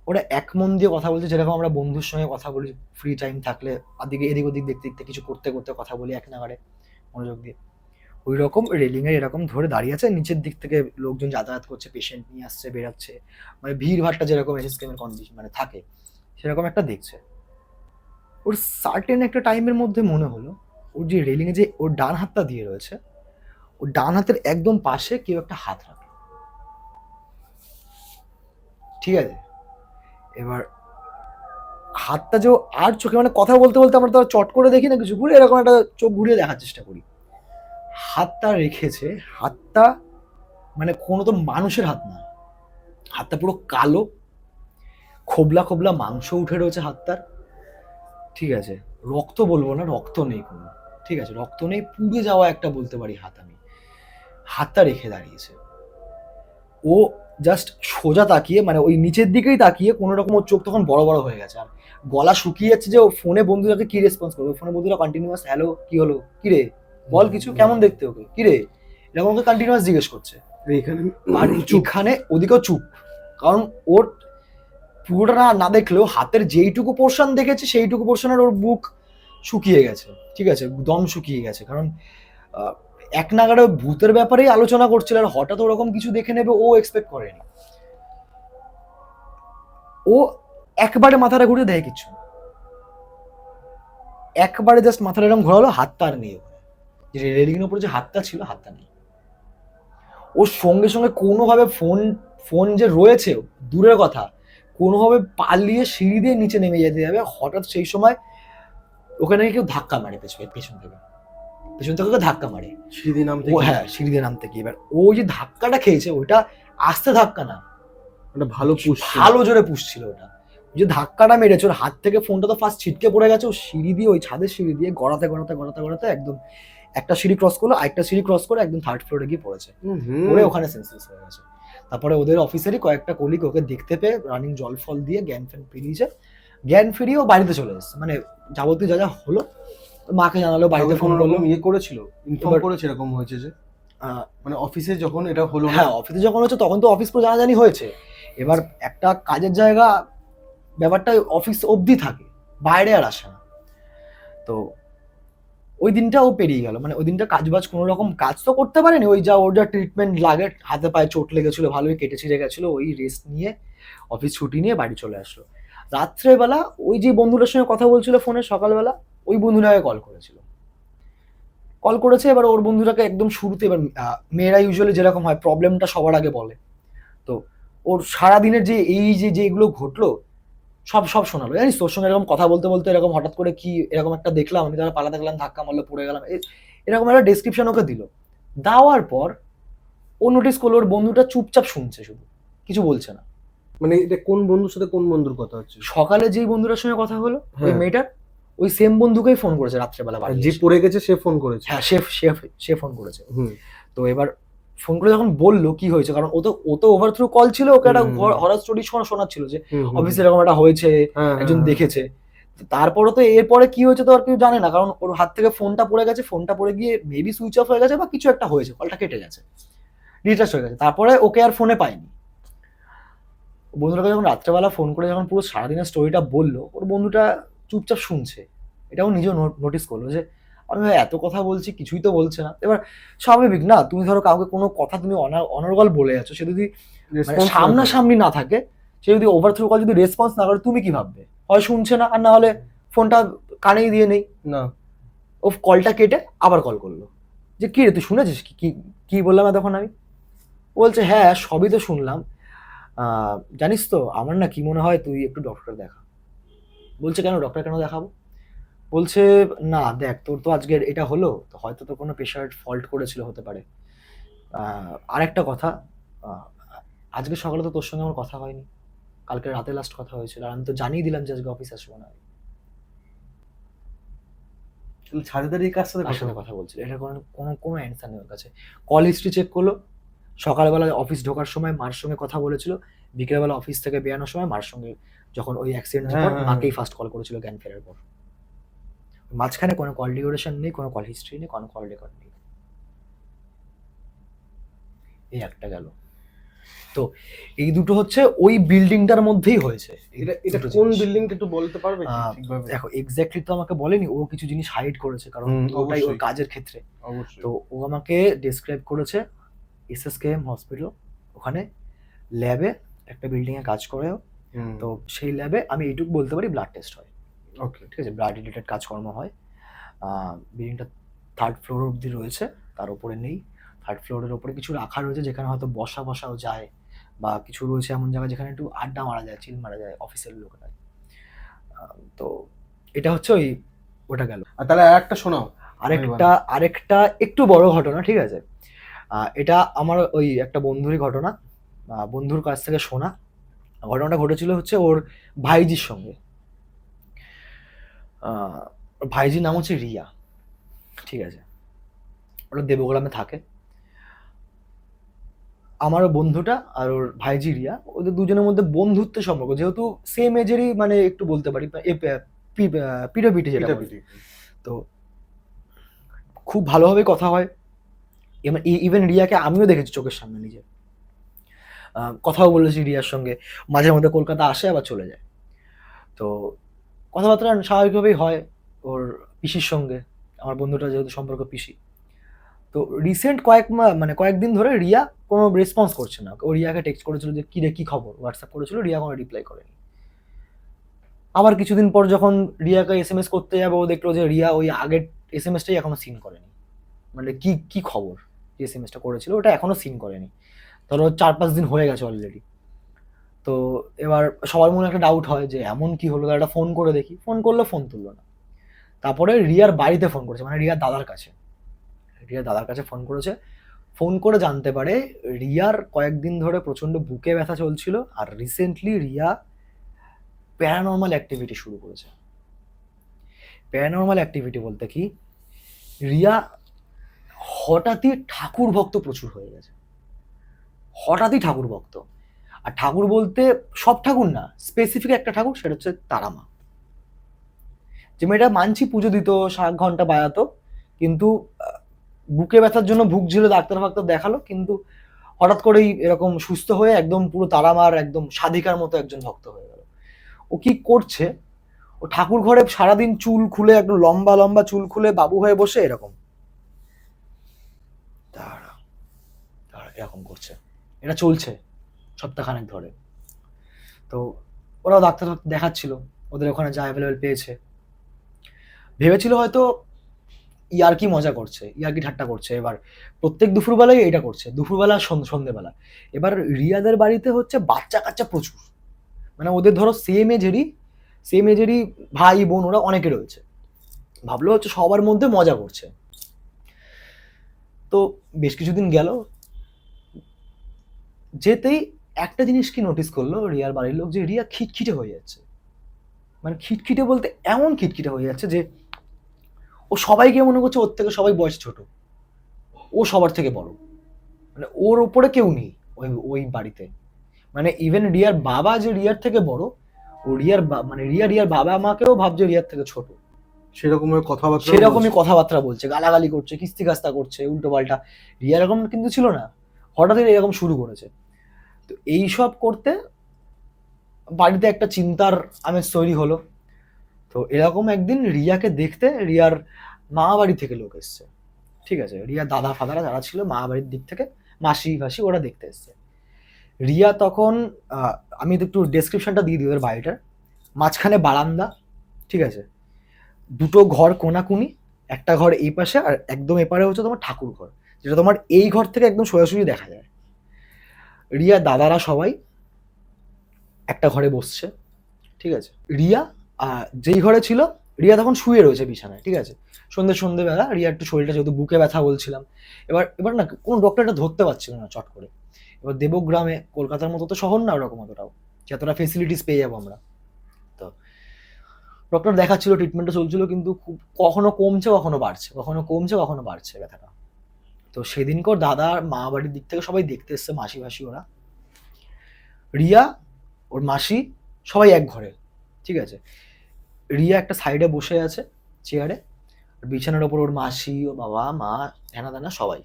ওরা এক মন দিয়ে কথা বলছে, যেরকম আমরা বন্ধুর সঙ্গে কথা বলি ফ্রি টাইম থাকলে, এদিকে এদিক ওদিক দেখতে দেখতে কিছু করতে করতে কথা বলি এক নাগাড়ে মনোযোগ দিয়ে। ওই রকম রেলিং এর এরকম ধরে দাঁড়িয়ে আছে, নিচের দিক থেকে লোকজন যাতায়াত করছে, পেশেন্ট নিয়ে আসছে বেরাচ্ছে, মানে ভিড় ভাড়টা যেরকম এসএসকেএম এর কন্ডিশন মানে থাকে সেরকম একটা দেখছে। ওর সার্টেন একটা টাইমের মধ্যে মনে হলো ওর যে রেলিং এ যে ওর ডান হাতটা দিয়ে রয়েছে, ওর ডান হাতের একদম পাশে কেউ একটা হাত রাখে। ঠিক আছে, এবার হাতটা যে আর চোখে মানে কথা বলতে বলতে আমরা তো আর চট করে দেখি না কিছু, ঘুরে এরকম একটা চোখ ঘুরিয়ে দেখার চেষ্টা করি। হাতটা রেখেছে, হাতটা মানে কোনো তো মানুষের হাত না, হাতটা পুরো কালো, খোবলা খোবলা মাংস উঠে রয়েছে হাতটার। ঠিক আছে, রক্ত বলবো না, রক্ত নেই কোনো, ঠিক আছে রক্ত নেই, পুড়ে যাওয়া একটা বলতে পারি হাত। আমি হাতটা রেখে দাঁড়িয়েছে, ও জাস্ট সোজা তাকিয়ে মানে ওই নিচের দিকেই তাকিয়ে, কোনো রকম ওর চোখ তখন বড় বড় হয়ে গেছে, আর গলা শুকিয়ে যাচ্ছে যে ও ফোনে বন্ধুটাকে কি রেসপন্স করবে। ফোনে বন্ধুরা কন্টিনিউয়াস হ্যালো কি হলো কি রে বল কিছু, কেমন দেখতে ওকে কি রে, এরকম ওকে কন্টিনিউয়াস জিজ্ঞেস করছে। এখানে আর এখানে ওদিকেও চুপ, কারণ ওর পুরোটা না না দেখলেও হাতের যেইটুকু পোর্শন দেখেছে সেইটুকু পোর্শনের ওর বুক শুকিয়ে গেছে, ঠিক আছে দম শুকিয়ে গেছে। কারণ আহ, এক নাগাড়ে ভূতের ব্যাপারেই আলোচনা করছিল, আর হঠাৎ ওরকম কিছু দেখে নেবে ও এক্সপেক্ট করেনি। ও একবারে মাথাটা ঘুরে দেয় কিচ্ছু না, একবারে জাস্ট মাথাটা এরকম ঘোরালো, হাতটা আর নেই ওখানে, যে রেলিং এর উপরে যে হাতটা ছিল হাতটা নেই। ওর সঙ্গে সঙ্গে কোনোভাবে ফোন ফোন যে রয়েছে দূরের কথা, কোনোভাবে পালিয়ে সিঁড়ি দিয়ে নিচে নেমে যেতে যাবে, হঠাৎ সেই সময় ওখানে কেউ ধাক্কা মারে পেছন থেকে, পেছন থেকে ওকে ধাক্কা মারে। সিঁড়ি নাম ও থেকে হ্যাঁ সিঁড়ি দিয়ে নামতে গিয়ে, এবার ও যে ধাক্কাটা খেয়েছে ওইটা আস্তে ধাক্কা না, একটা ভালো পুশ ভালো জোরে পুষছিল ওটা। ওই যে ধাক্কাটা মেরেছে ওর হাত থেকে ফোনটা তো ফার্স্ট ছিটকে পড়ে গেছে, ও সিঁড়ি দিয়ে ওই ছাদের সিঁড়ি দিয়ে গড়াতে গড়াতে গড়াতে গড়াতে একদম একটা সিঁড়ি ক্রস করলো, আরেকটা সিঁড়ি ক্রস করে একদম থার্ড ফ্লোরে গিয়ে পড়েছে, পড়ে ওখানে সেন্সলেস হয়ে গেছে। তারপরে ওদের অফিসেরই কয়েকটা কলিগ ওকে দেখতে পেয়ে রানিং জল ফল দিয়ে জ্ঞান ফ্যান ফিরিয়েছে, জ্ঞান ফিরিয়ে ও বাড়িতে চলে এসেছে, মানে যাবতীয় যা যা হলো মাকে জানালো, বাড়িতে ফোন করলো। ইয়ে করেছিল ইনফর্ম এবার- করেছে এরকম হয়েছে যে আহ, মানে অফিসে যখন এটা হলো না হ্যাঁ অফিসে যখন হচ্ছে তখন তো অফিস পুরো জানাজানি হয়েছে। এবার একটা কাজের জায়গা ব্যাপারটা অফিস অবধি থাকে, বাইরে আর আসে না। তো ওই দিনটা ও পেরিয়ে গেল, মানে ওই দিনটা কাজ বাজ কোনো রকম কাজ তো করতে পারেনি, ওই যা ওর যা ট্রিটমেন্ট লাগে, হাতে পায়ে চোট লেগেছিল, ভালোই কেটে ছিঁড়ে গেছিলো, ওই রেস্ট নিয়ে অফিস ছুটি নিয়ে বাড়ি চলে আসলো। রাত্রেবেলা ওই যে বন্ধুটার সঙ্গে কথা বলছিল ফোনে সকালবেলা, ওই বন্ধুটাকে কল করেছিল, কল করেছে। এবার ওর বন্ধুটাকে একদম শুরুতে, এবার মেয়েরা ইউজুয়ালি যেরকম হয় প্রবলেমটা সবার আগে বলে, তো ওর সারাদিনের যে এই যে যেগুলো ঘটলো সব সব শোনালো। জানিস তোর সঙ্গে এরকম কথা বলতে বলতে এরকম হঠাৎ করে কি এরকম একটা দেখলাম, আমি তাহলে পালাতে গেলাম, ধাক্কা মারলো, পড়ে গেলাম, এরকম একটা ডেসক্রিপশন ওকে দিল। দেওয়ার পর ও নোটিস করলো ওর বন্ধুটা চুপচাপ শুনছে, শুধু কিছু বলছে না। মানে এটা কোন বন্ধুর সাথে কোন বন্ধুর কথা হচ্ছে? সকালে যেই বন্ধুটার সঙ্গে কথা হলো ওই হ্যাঁ। মেয়েটার, ওই সেম বন্ধুকেই ফোন করেছে রাত্রেবেলা বাড়ি যে এসে। পড়ে গেছে সে ফোন করেছে? হ্যাঁ, সে সে সে ফোন করেছে। হুম। তো এবার ফোন করে যখন বললো কি হয়েছে, কারণ ও তো ওভারথ্রো কল ছিল, ওকে একটা হরর স্টোরি শোনাচ্ছিল যে অফিসে এরকম একটা হয়েছে, একজন দেখেছে। তারপরে তো এরপরে কি হয়েছে তো আর কেউ জানে না, কারণ ওর হাত থেকে ফোনটা পড়ে গেছে, ফোনটা পড়ে গিয়ে মেবি সুইচ অফ হয়ে গেছে বা কিছু একটা হয়েছে, কলটা কেটে গেছে, রিচার্জ হয়ে গেছে। তারপরে ওকে আর ফোনে পাইনি। বন্ধুটাকে যখন রাত্রেবেলা ফোন করে যখন পুরো সারাদিনের স্টোরিটা বললো, ওর বন্ধুটা চুপচাপ শুনছে। এটাও নিজেও নোটিস করলো যে আমি ভাই এত কথা বলছি কিছুই তো বলছে না। এবার স্বাভাবিক না, তুমি ধরো কাউকে কোনো কথা তুমি অনর্গল বলে যাচ্ছ, সে যদি মানে সামনাসামনি না থাকে, সে যদি ওভারথ্রো কল যদি রেসপন্স না করে, তুমি কি ভাববে? হয় শুনছে না, আর না হলে ফোনটা কানেই দিয়ে নেই। না, ও কলটা কেটে আবার কল করলো যে কি রে তুই শুনেছিস কি কি বললাম এতক্ষণ আমি? ও বলছে হ্যাঁ সবই তো শুনলাম, জানিস তো আমার না কি মনে হয় তুই একটু ডক্টর দেখা। বলছে কেন ডক্টর কেন দেখাবো? বলছে না দেখ তোর তো আজকের এটা হলো, তো হয়তো তো কোনো পেশেন্ট ফল্ট করেছিল, হতে পারে। আরেকটা কথা, আহ, আজকে সকালে তো তোর সঙ্গে আমার কথা হয়নি, কালকে রাতে লাস্ট কথা হয়েছিল, আর আমি তো জানিয়ে দিলাম যে আজকে অফিস আসবো না। ছাদে দাঁড়িয়ে কার সাথে কার সাথে কথা বলছিল, এটার কোনো কোনো কোনো অ্যান্সার নেই ওর কাছে। কল হিস্ট্রি চেক করলো, সকালবেলা অফিস ঢোকার সময় মার সঙ্গে কথা বলেছিল, বিকেলবেলা অফিস থেকে বেরানোর সময় মার সঙ্গে যখন ওই অ্যাক্সিডেন্ট হ্যাঁ, পর হ্যাঁ, মাকেই ফার্স্ট কল করেছিল জ্ঞান ফেরার পর। মাঝখানে কোনো কল ডিউরেশন নেই, কোনো কল হিস্ট্রি নেই, কোনো কল রেকর্ড নেই। এই একটা গেল। তো এই দুটো হচ্ছে ওই বিল্ডিংটার মধ্যেই হয়েছে। এটা দুটো কোন জিনিস। বিল্ডিংটা একটু বলতে পারবে কি ঠিকভাবে? দেখো এক্স্যাক্টলি তো আমাকে বলেনি, ও কিছু জিনিস হাইড করেছে, কারণ ওটাই ওর অবশ্যই। কাজের ক্ষেত্রে। অবশ্যই। তো ও আমাকে ডেসক্রাইব করেছে এসএসকেএম হসপিটাল, ওখানে ল্যাবে একটা বিল্ডিং এ কাজ করে ও। তো সেই ল্যাবে আমি এইটুকু বলতে পারি ব্লাড টেস্ট হয়, ওকে। ঠিক আছে, ব্লাড রিলেটেড কাজকর্ম হয়। বিল্ডিংটা 3rd ফ্লোর অবধি রয়েছে, তার উপরে নেই। 3rd ফ্লোরের ওপরে কিছু রাখা রয়েছে যেখানে হয়তো বসাও যায়, বা কিছু রয়েছে এমন জায়গা যেখানে একটু আড্ডা মারা যায়, চিল মারা যায় অফিসের লোকেরা। তো এটা হচ্ছে ওটা গেল। আর তাহলে আরেকটা শোনাও। আরেকটা একটু বড় ঘটনা, ঠিক আছে। এটা আমার ওই একটা বন্ধুরই ঘটনা, বন্ধুর কাছ থেকে শোনা। ঘটনাটা ঘটেছিল হচ্ছে ওর ভাইজির সঙ্গে। ওর ভাইজির নাম হচ্ছে রিয়া, ঠিক আছে, ওরা দেবগ্রামে থাকে। আমার বন্ধুটা আর ওর ভাইজি রিয়া, ওদের দুজনের মধ্যে বন্ধুত্বের সম্পর্ক, যেহেতু সেম এজেরই, মানে একটু বলতে পারি পিঠোপিঠি যেটা বলে। তো খুব ভালোভাবে কথা হয়। ইভেন রিয়াকে আমিও দেখেছি চোখের সামনে নিজে, কথাও বলেছি রিয়ার সঙ্গে। মাঝে মধ্যে কলকাতা আসে আবার চলে যায়। তো কথাবার্তা স্বাভাবিকভাবেই হয় ওর পিসির সঙ্গে, আমার বন্ধুটা যেহেতু সম্পর্ক পিসি। তো রিসেন্ট মানে কয়েকদিন ধরে রিয়া কোনো রেসপন্স করছে না। ও রিয়াকে টেক্সট করেছিল যে কি রে কি খবর, হোয়াটসঅ্যাপ করেছিল, রিয়া কোনো রিপ্লাই করেনি। আবার কিছুদিন পর যখন রিয়াকে এসএমএস করতে যাবে, ও দেখলো যে রিয়া ওই আগের এসএমএসটাই এখনো সিন করেনি, মানে কি কি খবর, যে এসএমএসটা করেছিল ওটা এখনো সিন করেনি। ধরো 4-5 দিন হয়ে গেছে অলরেডি। তো এবার সবার মনে একটা ডাউট হয় যে এমন কি হলো, একটা ফোন করে দেখি, ফোন করলো ফোন তুললো না। তারপরে রিয়ার বাড়িতে ফোন করেছে, মানে রিয়ার দাদার কাছে ফোন করেছে। ফোন করে জানতে পারে রিয়ার কয়েকদিন ধরে প্রচন্ড বুকে ব্যথা চলছিল, আর রিসেন্টলি রিয়া প্যারানর্মাল অ্যাক্টিভিটি শুরু করেছে। প্যারানর্মাল অ্যাক্টিভিটি বলতে কি, রিয়া হঠাৎই ঠাকুর ভক্ত প্রচুর হয়ে গেছে, হঠাৎই ঠাকুর ভক্ত। আর ঠাকুর বলতে সব ঠাকুর না, স্পেসিফিক একটা ঠাকুর, সেটা হচ্ছে তারামা। যে মেয়েটা মানছি পুজো দিত, 7 ঘন্টা বাজাতো, কিন্তু বুকে ব্যথার জন্য ভুগছিল, ডাক্তার ফাক্তার দেখালো, কিন্তু হঠাৎ করেই এরকম সুস্থ হয়ে একদম পুরো তারামার একদম সাধিকার মতো একজন ভক্ত হয়ে গেল। ও কি করছে, ও ঠাকুর ঘরে সারাদিন চুল খুলে, একদম লম্বা লম্বা চুল খুলে বাবু হয়ে বসে এরকম দাঁড়া দাঁড়া এরকম করছে। এটা চলছে সপ্তাহখানেক ধরে। তো ওরাও ডাক্তার দেখাচ্ছিল, ওদের ওখানে যা অ্যাভেলেবেল পেয়েছে, ভেবেছিল হয়তো ইয়ার্কি মজা করছে, ইয়ার্কি ঠাট্টা করছে। এবার প্রত্যেক দুপুরবেলায় এটা করছে, দুপুরবেলা সন্ধেবেলা। এবার রিয়াদের বাড়িতে হচ্ছে বাচ্চা কাচ্চা প্রচুর, মানে ওদের ধরো সেম এজেরই ভাই বোন ওরা অনেকে রয়েছে। ভাবলো হচ্ছে সবার মধ্যে মজা করছে। তো বেশ কিছুদিন গেল, যেতেই একটা জিনিস কি নোটিস করলো রিয়ার বাড়ির লোক, যে রিয়া খিটখিটে হয়ে যাচ্ছে। মানে খিটখিটে বলতে এমন খিটখিটে হয়ে যাচ্ছে যে ও সবাইকে মনে করছে ওর থেকে সবাই বয়স ছোট, ও সবার থেকে বড়, মানে ওর ওপরে কেউ নেই ওই ওই বাড়িতে। মানে ইভেন রিয়ার বাবা যে রিয়ার থেকে বড়, ও মানে রিয়ার বাবা মাকেও ভাবছে রিয়ার থেকে ছোট। সেরকমের কথাবার্তা সেরকমই কথাবার্তা বলছে, গালাগালি করছে, কিস্তি কাস্তা করছে উল্টো পাল্টা। রিয়া এরকম কিন্তু ছিল না, হঠাৎ এরকম শুরু করেছে। তো এইসব করতে বাড়িতে একটা চিন্তার আমেজ তৈরি হলো। তো এরকম একদিন রিয়াকে দেখতে রিয়ার মা বাড়ি থেকে লোক এসছে। ঠিক আছে, রিয়া দাদা ফাদারা যারা ছিল মা বাড়ির দিক থেকে, মাসি ফাসি ওরা দেখতে এসছে। রিয়া তখন আমি একটু ডেসক্রিপশনটা দিয়ে দিই ওদের বাড়িটার। মাঝখানে বারান্দা, ঠিক আছে, দুটো ঘর কোনাকুনি, একটা ঘর এই পাশে আর একদম এপারে হচ্ছে তোমার ঠাকুর ঘর, যেটা তোমার এই ঘর থেকে একদম সোজাসুজি দেখা যায়। রিয়া দাদারা সবাই একটা ঘরে বসছে, ঠিক আছে। রিয়া যেই ঘরে ছিল, রিয়া তখন শুয়ে রয়েছে বিছানায়, ঠিক আছে। সন্ধ্যেবেলা রিয়া একটু শরীরটা যেহেতু বুকে ব্যথা বলছিলাম, এবার না কোনো ডক্টরটা ধরতে পারছিল না চট করে। এবার দেবগ্রামে, কলকাতার মতো তো শহর না ওরকম অতটাও, যতটা ফেসিলিটিস পেয়ে যাবো আমরা। তো ডক্টর দেখাচ্ছিল, ট্রিটমেন্টটা চলছিল, কিন্তু খুব কখনো কমছে কখনো বাড়ছে, কখনো কমছে কখনো বাড়ছে ব্যথাটা। তো সেদিনকর দাদা আর মা বাড়ির দিক থেকে সবাই দেখতে এসছে, মাসি ফাসি ওরা। রিয়া, ওর মাসি, সবাই এক ঘরে, ঠিক আছে। রিয়া একটা সাইডে বসে আছে চেয়ারে, বিছানার ওপর ওর মাসি, ও বাবা মা, হেনা দানা সবাই।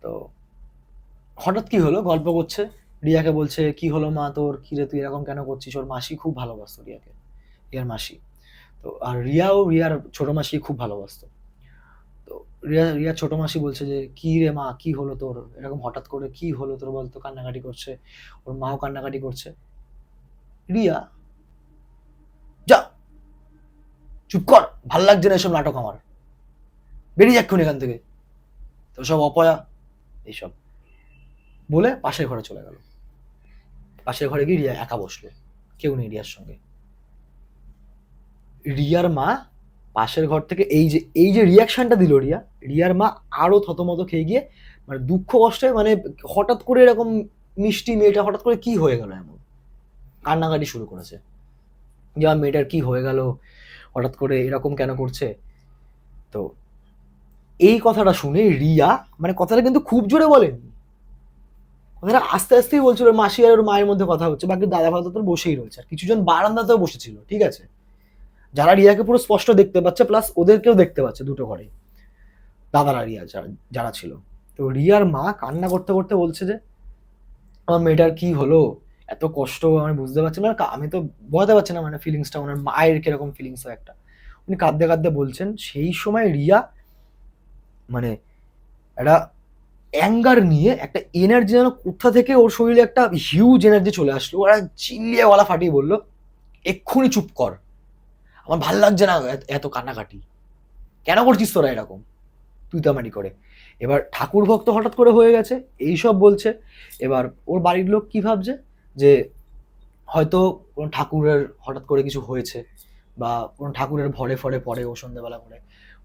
তো হঠাৎ কি হলো, গল্প করছে, রিয়াকে বলছে কি হলো মা তোর, কি রে তুই এরকম কেন করছিস। ওর মাসি খুব ভালোবাসতো রিয়াকে, রিয়ার মাসি। তো আর রিয়াও রিয়ার ছোট মাসি খুব ভালোবাসতো। তো রিয়ার ছোট মাসি বলছে যে কি রে মা, কি হলো তোর, এরকম হঠাৎ করে কি হলো তোর বলতো, কান্নাকাটি করছে। ওর মাও কান্নাকাটি করছে। রিয়া, যা চুপ কর, ভাল লাগছে না এসব নাটক আমার, বেরিয়ে যাক্ষুন এখান থেকে, তো সব অপয়া এইসব বলে পাশের ঘরে চলে গেল। পাশের ঘরে গিয়ে রিয়া একা বসলো, কেউ নেই রিয়ার সঙ্গে। রিয়ার মা পাশের ঘর থেকে এই যে রিয়াকশনটা দিল রিয়ার মা আরো থতমত খেয়ে গিয়ে, মানে দুঃখ কষ্টে, মানে হঠাৎ করে এরকম মিষ্টি মেয়েটা হঠাৎ করে কি হয়ে গেল, এমন কান্নাকাটি শুরু করেছে যে আমার মেয়েটার কি হয়ে গেল, হঠাৎ করে এরকম কেন করছে। তো এই কথাটা শুনে রিয়া, মানে কথাটা কিন্তু খুব জোরে বলেনি, কথাটা আস্তে আস্তেই বলছিল। ওর মাসি আর ওর মায়ের মধ্যে কথা হচ্ছে, বাকি দাদা ফাদা তো বসেই রয়েছে, আর কিছুজন বারান্দাতেও বসেছিল, ঠিক আছে, যারা রিয়াকে পুরো স্পষ্ট দেখতে পাচ্ছে, প্লাস ওদেরকেও দেখতে পাচ্ছে দুটো ঘরে, দাদারা রিয়া যারা ছিল। তো রিয়ার মা কান্না করতে করতে বলছে যে আমার মেয়েটার কি হলো, এত কষ্ট আমি বুঝতে পারছি না, আমি তো বোঝাতে পারছি না, মানে ফিলিংসটা ওনার মায়ের কিরকম ফিলিংস হয় একটা। উনি কাঁদতে কাঁদতে বলছেন। সেই সময় রিয়া মানে একটা অ্যাঙ্গার নিয়ে, একটা এনার্জি যেন কোথা থেকে ওর শরীরে একটা হিউজ এনার্জি চলে আসলো, ওরা চিল্লিয়ে গলা ফাটিয়ে বললো এক্ষুনি চুপ কর, আমার ভাল লাগছে না এত কান্নাকাটি, কেন করছিস তোরা এরকম তুইতামারি করে। এবার ঠাকুর ভক্ত হঠাৎ করে হয়ে গেছে, এইসব বলছে। এবার ওর বাড়ির লোক কি ভাবছে যে হয়তো কোনো ঠাকুরের হঠাৎ করে কিছু হয়েছে, বা কোনো ঠাকুরের ভরে ফরে পড়ে ও সন্ধ্যেবেলা করে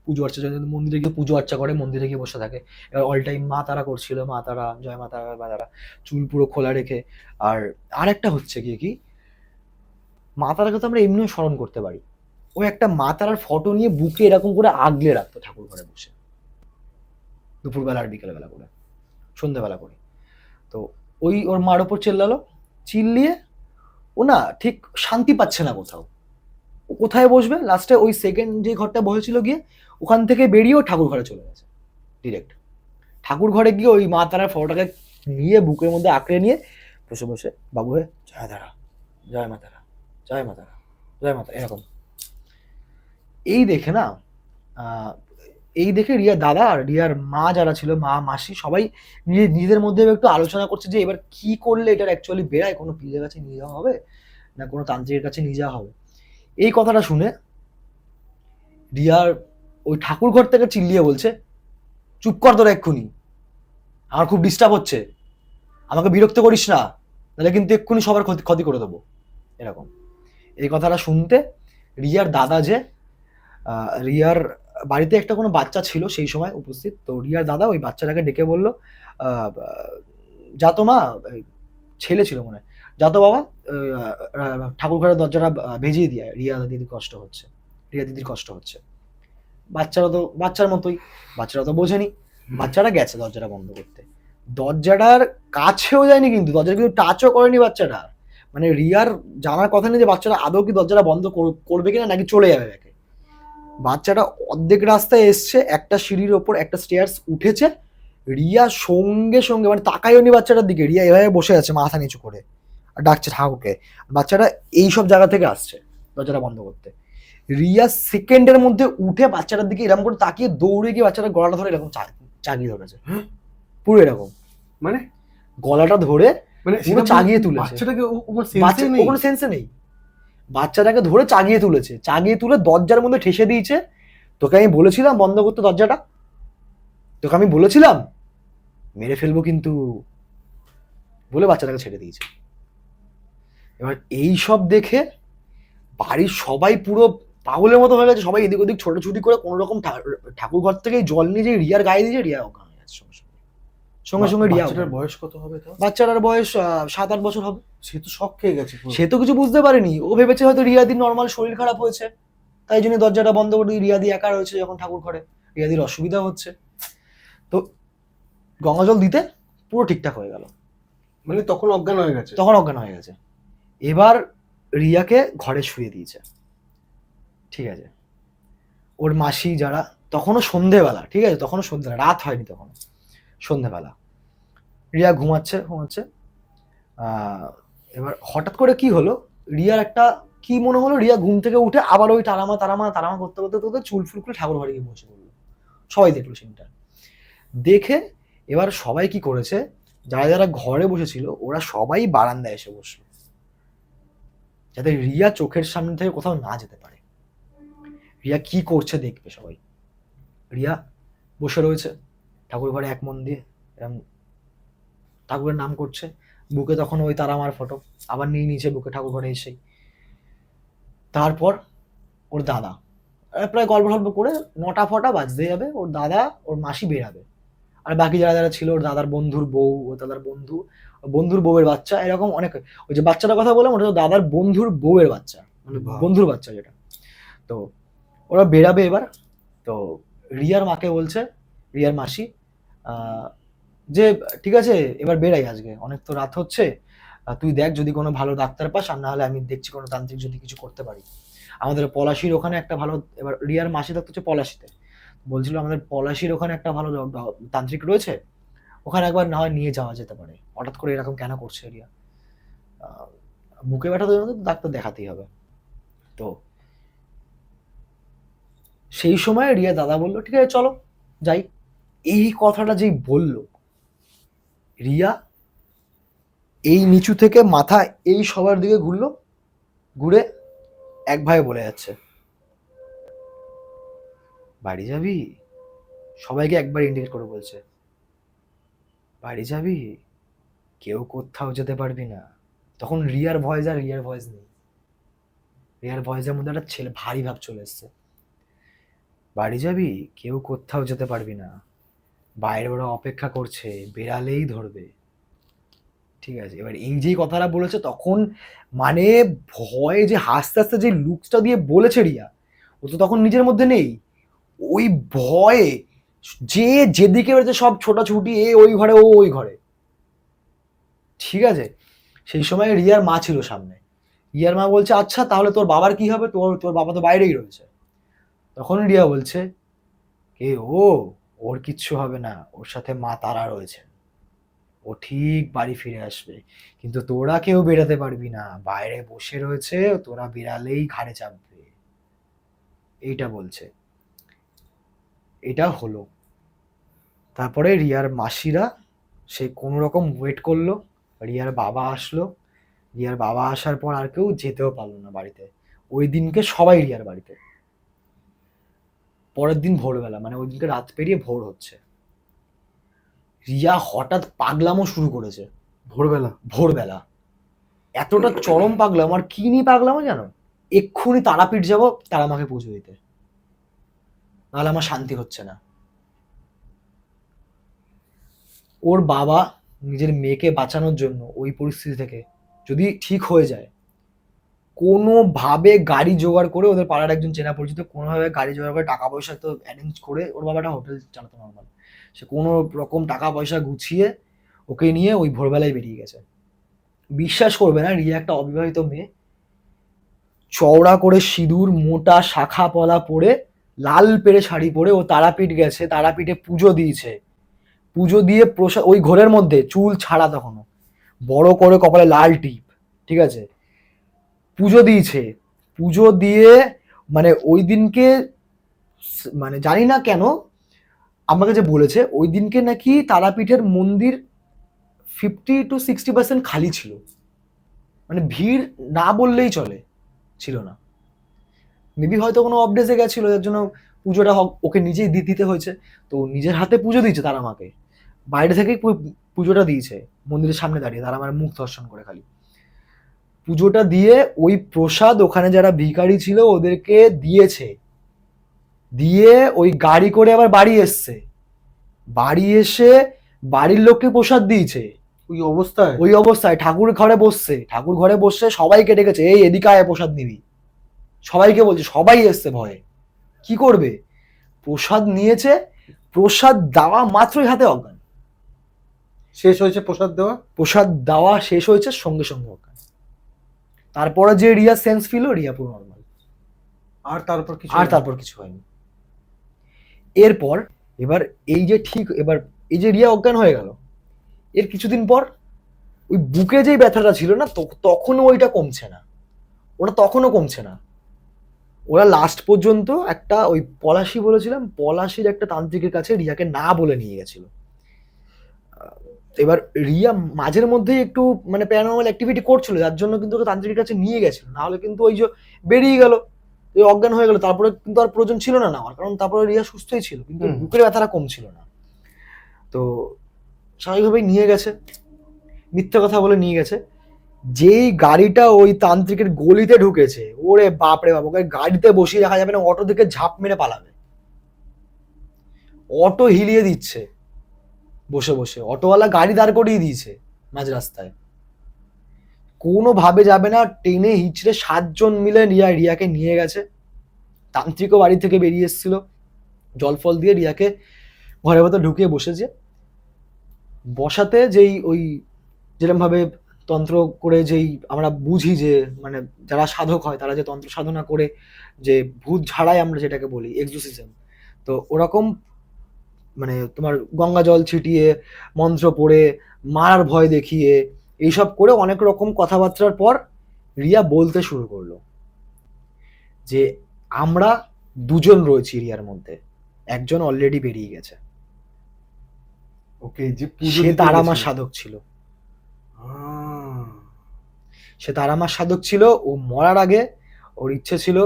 পুজো অর্চা, মন্দিরে গিয়ে পুজো অর্চা করে, মন্দিরে গিয়ে বসে থাকে। এবার অল টাইম মা তারা করছিল, মা তারা, জয় মা তারা, মা তারা, চুল পুরো খোলা রেখে। আর একটা হচ্ছে কি মা তারাকে তো আমরা এমনিও স্মরণ করতে পারি, ও একটা মা তারার ফটো নিয়ে বুকে এরকম করে আগলে রাখতো ঠাকুর ঘরে বসে, দুপুরবেলা আর বিকেলবেলা করে, সন্ধ্যেবেলা করে। তো ওই ওর মার ওপর চিল্লালো, চিল্লিয়ে ও না ঠিক শান্তি পাচ্ছে না কোথাও, ও কোথায় বসবে, লাস্টে ওই সেকেন্ড যে ঘরটা বসেছিল গিয়ে ওখান থেকে বেরিয়েও ঠাকুর ঘরে চলে গেছে ডিরেক্ট। ঠাকুর ঘরে গিয়ে ওই মা তারার ফটোটাকে নিয়ে বুকের মধ্যে আঁকড়ে নিয়ে বসে বসে বাবু হে জয় তারা, জয় মা তারা, জয় মা তারা, জয় মা তারা, এরকম। এই দেখে না এই দেখে রিয়ার দাদা আর রিয়ার মা যারা ছিল, মা মাসি সবাই নিজেদের মধ্যে একটু আলোচনা করছে যে এবার কি করলে এটার অ্যাকচুয়ালি বেড়ায়, কোনো পীরের কাছে নিয়ে যাওয়া হবে না কোনো তান্ত্রিকের কাছে নিয়ে যাওয়া হবে। এই কথাটা শুনে রিয়ার ওই ঠাকুর ঘর থেকে চিল্লিয়ে বলছে, চুপ কর তোরা এক্ষুনি, আমার খুব ডিস্টার্ব হচ্ছে, আমাকে বিরক্ত করিস না, তাহলে কিন্তু এক্ষুনি সবার ক্ষতি ক্ষতি করে দেবো। এরকম। এই কথাটা শুনতে রিয়ার দাদা যে, রিয়ার বাড়িতে একটা কোনো বাচ্চা ছিল সেই সময় উপস্থিত, তো রিয়ার দাদা ওই বাচ্চাটাকে ডেকে বলল, আহ, যা তো মা, এই ছেলে ছিল মনে হয়, যা তো বাবা, ঠাকুর ঘরের দরজাটা ভেজিয়ে দিয়ে আয়, রিয়া দিদির কষ্ট হচ্ছে। বাচ্চারা তো বাচ্চার মতোই, বাচ্চারা তো বোঝেনি, বাচ্চারা গেছে দরজাটা বন্ধ করতে, দরজাটার কাছেও যায়নি, কিন্তু দরজা কিন্তু টাচও করেনি বাচ্চাটা। মানে রিয়ার জানার কথা নেই যে বাচ্চাটা আদৌ কি দরজাটা বন্ধ করবে কিনা, নাকি চলে যাবে ব্যাকে। বাচ্চাটা অর্ধেক রাস্তায় এসছে, একটা সিঁড়ির ওপর একটা স্টেয়ার্স উঠেছে, রিয়া সঙ্গে সঙ্গে মানে তাকাইও নি বাচ্চাটার দিকে, রিয়া এভাবে বসে আছে মাথা নিচু করে আর ডাকছে ঠাকুরকে। বাচ্চাটা এইসব জায়গা থেকে আসছে দরজাটা বন্ধ করতে। রিয়া সেকেন্ডের মধ্যে উঠে বাচ্চাটার দিকে এরকম করে তাকিয়ে দৌড়ে গিয়ে বাচ্চাটা গলাটা ধরে এরকম চাগিয়ে ধরেছে, পুরো এরকম, মানে গলাটা ধরে মানে পুরো চাগিয়ে তুলেছে। বাচ্চাটাকে ওর কোনো সেন্সে নেই, বাচ্চাটাকে ধরে চাগিয়ে তুলেছে, চাগিয়ে তুলে দরজার মধ্যে ঠেসে দিয়েছে। তোকে আমি বলেছিলাম বন্ধ করতে দরজাটা, তোকে আমি বলেছিলাম মেরে ফেলবো কিন্তু, বলে বাচ্চাটাকে ছেড়ে দিয়েছে। এবার এই সব দেখে বাড়ির সবাই পুরো পাগলের মতো হয়ে গেছে, সবাই এদিক ওদিক ছোটাছুটি করে কোনো রকম ঠাকুর ঘর থেকে জল নিয়ে যে রিয়ার গায়ে দিয়েছে, রিয়া ওখানে হয়ে গেছে সঙ্গে সঙ্গে রিয়া। বাচ্চাটার বয়স কত হবে? তো বাচ্চাটার বয়স 7-8 বছর হবে। সে তো শক খেয়ে গেছে পুরো। সে তো কিছু বুঝতে পারেনি, ও ভেবেছে হয়তো রিয়াদির নর্মাল শরীর খারাপ হয়েছে, তাই জন্য দরজাটা বন্ধ করে দিয়ে রিয়াদি একা রয়েছে যখন ঠাকুর ঘরে, রিয়াদির অসুবিধা হচ্ছে। তো গঙ্গা জল দিতে পুরো ঠিকঠাক হয়ে গেল, মানে তখন অজ্ঞান হয়ে গেছে। তখন অজ্ঞান হয়ে গেছে। এবার রিয়াকে ঘরে শুয়ে দিয়েছে, ঠিক আছে। ওর মাসি যারা, তখনও সন্ধেবেলা, ঠিক আছে, তখনও সন্ধ্যেবেলা, রাত হয়নি তখন, সন্ধেবেলা। রিয়া ঘুমাচ্ছে ঘুমাচ্ছে, এবার হঠাৎ করে কি হলো, রিয়ার একটা কি মনে হলো, রিয়া ঘুম থেকে উঠে আবার ওই তারামা তারামা তারামা করতে করতে করতে চুল ফুল করে ঠাকুর ঘরে গিয়ে বসে পড়লো। সবাই দেখলো সিনটা, দেখে এবার সবাই কি করেছে, যারা যারা ঘরে বসেছিল ওরা সবাই বারান্দায় এসে বসলো, যাতে রিয়া চোখের সামনে থেকে কোথাও না যেতে পারে, রিয়া কি করছে দেখবে সবাই। রিয়া বসে রয়েছে ঠাকুর ঘরে এক মন দিয়ে, এরকম ঠাকুরের নাম করছে, বুকে তখন ওই তারামার ফটো আবার নিয়ে নিয়েছে বুকে ঠাকুর ঘরে এসেই। তারপর ওর দাদা, প্রায় গল্প টল্প করে 9টা ফটা বাজতে যাবে, ওর দাদা ওর মাসি বেরাবে, আর বাকি যারা যারা ছিল, ওর দাদার বন্ধুর বউ, ওর দাদার বন্ধুর বউয়ের বাচ্চা, এরকম অনেক। ওই যে বাচ্চাটার কথা বললাম, ওটা তো দাদার বন্ধুর বউয়ের বাচ্চা, মানে বন্ধুর বাচ্চা যেটা। তো ওরা বেরাবে এবার। তো রিয়ার মাকে বলছে, রিয়ার মাসি, যে ঠিক আছে এবার বেরাই, আজকে অনেক তো রাত হচ্ছে, তুই দেখ যদি কোনো ভালো ডাক্তার পাস, আর না হলে আমি দেখছি কোনো তান্ত্রিক যদি কিছু করতে পারি। আমাদের পলাশির ওখানে একটা ভালো, এবার রিয়ার মাসি থাকতে হচ্ছে পলাশিতে, বলছিল আমাদের পলাশির ওখানে একটা ভালো তান্ত্রিক রয়েছে, ওখানে একবার না হয় নিয়ে যাওয়া যেতে পারে। হঠাৎ করে এরকম কেন করছে রিয়া, বুকে ব্যথা তো ডাক্তার দেখাতেই হবে। তো সেই সময় রিয়া দাদা বললো ঠিক আছে চলো যাই। এই কথাটা যেই বলল, রিয়া এই নিচু থেকে মাথা এই সবার দিকে ঘুরলো, ঘুরে এক ভাই বলে যাচ্ছে, বাড়ি যাবি? সবাইকে একবার ইন্ডিকেট করে বলছে, বাড়ি যাবি? কেউ কোথাও যেতে পারবি না। তখন রিয়ার ভয়েস আর রিয়ার ভয়েস নেই, রিয়ার ভয়েসের মধ্যে একটা ছেলে ভারী ভাব চলে এসছে। বাড়ি যাবি? কেউ কোথাও যেতে পারবি না, বাইরে ওরা অপেক্ষা করছে, বেড়ালেই ধরবে। ঠিক আছে, এবার এই যেই কথাটা বলেছে তখন মানে ভয়ে যে হাসতে হাসতে যে লুকসটা দিয়ে বলেছে রিয়া, ও তো তখন নিজের মধ্যে নেই, ওই ভয়ে যে যেদিকে বেরোচ্ছে সব ছোটাছুটি, এ ওই ঘরে ও ওই ঘরে। ঠিক আছে, সেই সময় রিয়ার মা ছিল সামনে, রিয়ার মা বলছে আচ্ছা তাহলে তোর বাবার কি হবে, তোর তোর বাবা তো বাইরেই রয়েছে। তখন রিয়া বলছে কে ও, ওর কিচ্ছু হবে না, ওর সাথে মা তারা রয়েছে, ও ঠিক বাড়ি ফিরে আসবে, কিন্তু তোরা কেউ বেরাতে পারবি না, বাইরে বসে রয়েছে, তোরা বেরালেই ঘাড়ে চাপবে। এইটা বলছে। এটা হলো। তারপরে রিয়ার মাসিরা সে কোনো রকম ওয়েট করলো, রিয়ার বাবা আসলো, রিয়ার বাবা আসার পর আর কেউ যেতেও পারলো না বাড়িতে, ওই দিনকে সবাই রিয়ার বাড়িতে। পরের দিন ভোরবেলা, মানে ওই দিনকে রাত পেরিয়ে ভোর হচ্ছে, রিয়া হঠাৎ পাগলামো শুরু করেছে। ভোরবেলা? ভোরবেলা এতটা চরম পাগলাম, আর কি নিয়ে পাগলামো জানো, এক্ষুনি তারাপীঠ যাবো তারামাকে পুজো দিতে, নাহলে আমার শান্তি হচ্ছে না। ওর বাবা নিজের মেয়েকে বাঁচানোর জন্য ওই পরিস্থিতি থেকে যদি ঠিক হয়ে যায়, কোনোভাবে গাড়ি জোগাড় করে, ওদের পাড়ার একজন চেনা পরিচিত, কোনোভাবে গাড়ি জোগাড় করে টাকা পয়সা তো অ্যারেঞ্জ করে, ওর বাবা একটা হোটেল চালাতো নর্মাল, সে কোনো রকম টাকা পয়সা গুছিয়ে ওকে নিয়ে ওই ভোরবেলায় বেরিয়ে গেছে। বিশ্বাস করবে না, রিয়া একটা অবিবাহিত মেয়ে, চওড়া করে সিঁদুর, মোটা শাখা পলা পরে, লাল পেড়ে শাড়ি পরে ও তারাপীঠ গেছে, তারাপীঠে পুজো দিয়েছে। পুজো দিয়ে প্রসাদ, ওই ঘোরের মধ্যে চুল ছাড়া তখনও, বড় করে কপালে লাল টিপ, ঠিক আছে, পুজো দিয়েছে। পুজো দিয়ে মানে ওই দিনকে, মানে জানি না কেন আমাকে যে বলেছে, ওই দিনকে নাকি তারাপীঠের মন্দির 50-60% খালি ছিল, মানে ভিড় না বললেই চলে, ছিল না। মেবি হয়তো কোনো অপডেটে গেছিল, যার জন্য পুজোটা ওকে নিজেই দিতে হয়েছে। তো নিজের হাতে পুজো দিয়েছে তারা মাকে, বাইরে থেকেই পুজোটা দিয়েছে, মন্দিরের সামনে দাঁড়িয়ে তারা আমার মুখ দর্শন করে খালি পুজোটা দিয়ে, ওই প্রসাদ ওখানে যারা ভিখারি ছিল ওদেরকে দিয়েছে, দিয়ে ওই গাড়ি করে আবার বাড়ি এসছে, বাড়ি এসে বাড়ির লোককে প্রসাদ দিয়েছে। ওই অবস্থায়? ওই অবস্থায় ঠাকুর ঘরে বসছে, ঠাকুর ঘরে বসে সবাইকে ডেকেছে, এই এদিকে আয় প্রসাদ নিবি, সবাইকে বলছে, সবাই এসছে ভয়ে, কি করবে, প্রসাদ নিয়েছে, প্রসাদ দেওয়া মাত্রই হাতে অজ্ঞান। শেষ হয়েছে প্রসাদ দেওয়া? প্রসাদ দেওয়া শেষ হয়েছে, সঙ্গে সঙ্গে অজ্ঞান। তারপরে যে রিয়া সেন্স ফিল, রিয়া পুরো নর্মাল, আর তারপর কিছু? আর তারপর কিছু হয়নি। এরপর এবার এই যে ঠিক, এবার এই যে রিয়া অজ্ঞান হয়ে গেল, এর কিছুদিন পর ওই বুকে যে ব্যথাটা ছিল না, তখনও ওইটা কমছে না, ওটা তখনও কমছে না। ওরা লাস্ট পর্যন্ত একটা, ওই পলাশি বলেছিলাম, পলাশির একটা তান্ত্রিকের কাছে রিয়াকে না বলে নিয়ে গেছিল। এবার রিয়া মাঝের মধ্যেই একটু মানে প্যারানর্মাল অ্যাক্টিভিটি করছিল, যার জন্য কিন্তু ওকে তান্ত্রিকের কাছে নিয়ে গেছিল, না হলে কিন্তু ওই যে বেরিয়ে গেল, ওই অজ্ঞান হয়ে গেল, তারপরে কিন্তু আর প্রয়োজন ছিল না নেওয়ার, কারণ তারপরে রিয়া সুস্থই ছিল, কিন্তু বুকের ব্যথাটা কমছিল না। তো স্বাভাবিকভাবেই নিয়ে গেছে, মিথ্যে কথা বলে নিয়ে গেছে। যেই গাড়িটা ওই তান্ত্রিকের গলিতে ঢুকেছে, ওরে বাপরে বাপ, ওকে গাড়িতে বসিয়ে রাখা যাবে না, অটো থেকে ঝাঁপ মেরে পালাবে, অটো হিলিয়ে দিচ্ছে বসে বসে, অটোওয়ালা গাড়ি দাঁড় করিয়ে দিয়েছে মাঝ রাস্তায়, কোনোভাবে যাবে না, টেনে হিচড়ে 7 জন মিলে রিয়াকে নিয়ে গেছে। তান্ত্রিকও বাড়ি থেকে বেরিয়ে এসেছিল, জল ফল দিয়ে রিয়াকে ঘরের ভেতর ঢুকিয়ে বসেছে। বসাতে যেই ওই যেরকম ভাবে তন্ত্র করে, যেই আমরা বুঝি যে মানে যারা সাধক হয় তারা যে তন্ত্র সাধনা করে যে ভূত ঝাড়ায়, আমরা যেটাকে বলি এক্সোসিজম, তো ওরকম মানে তোমার গঙ্গা জল ছিটিয়ে, মন্ত্র পড়ে, মারার ভয় দেখিয়ে, এইসব করে অনেক রকম কথাবার্তার পর রিয়া বলতে শুরু করলো যে আমরা 2জন রয়েছি রিয়ার মধ্যে, একজন অলরেডি বেরিয়ে গেছে, ওকে, যে সে তারামার সাধক ছিল, আহ, সে তারামার সাধক ছিল। ও মরার আগে ওর ইচ্ছে ছিল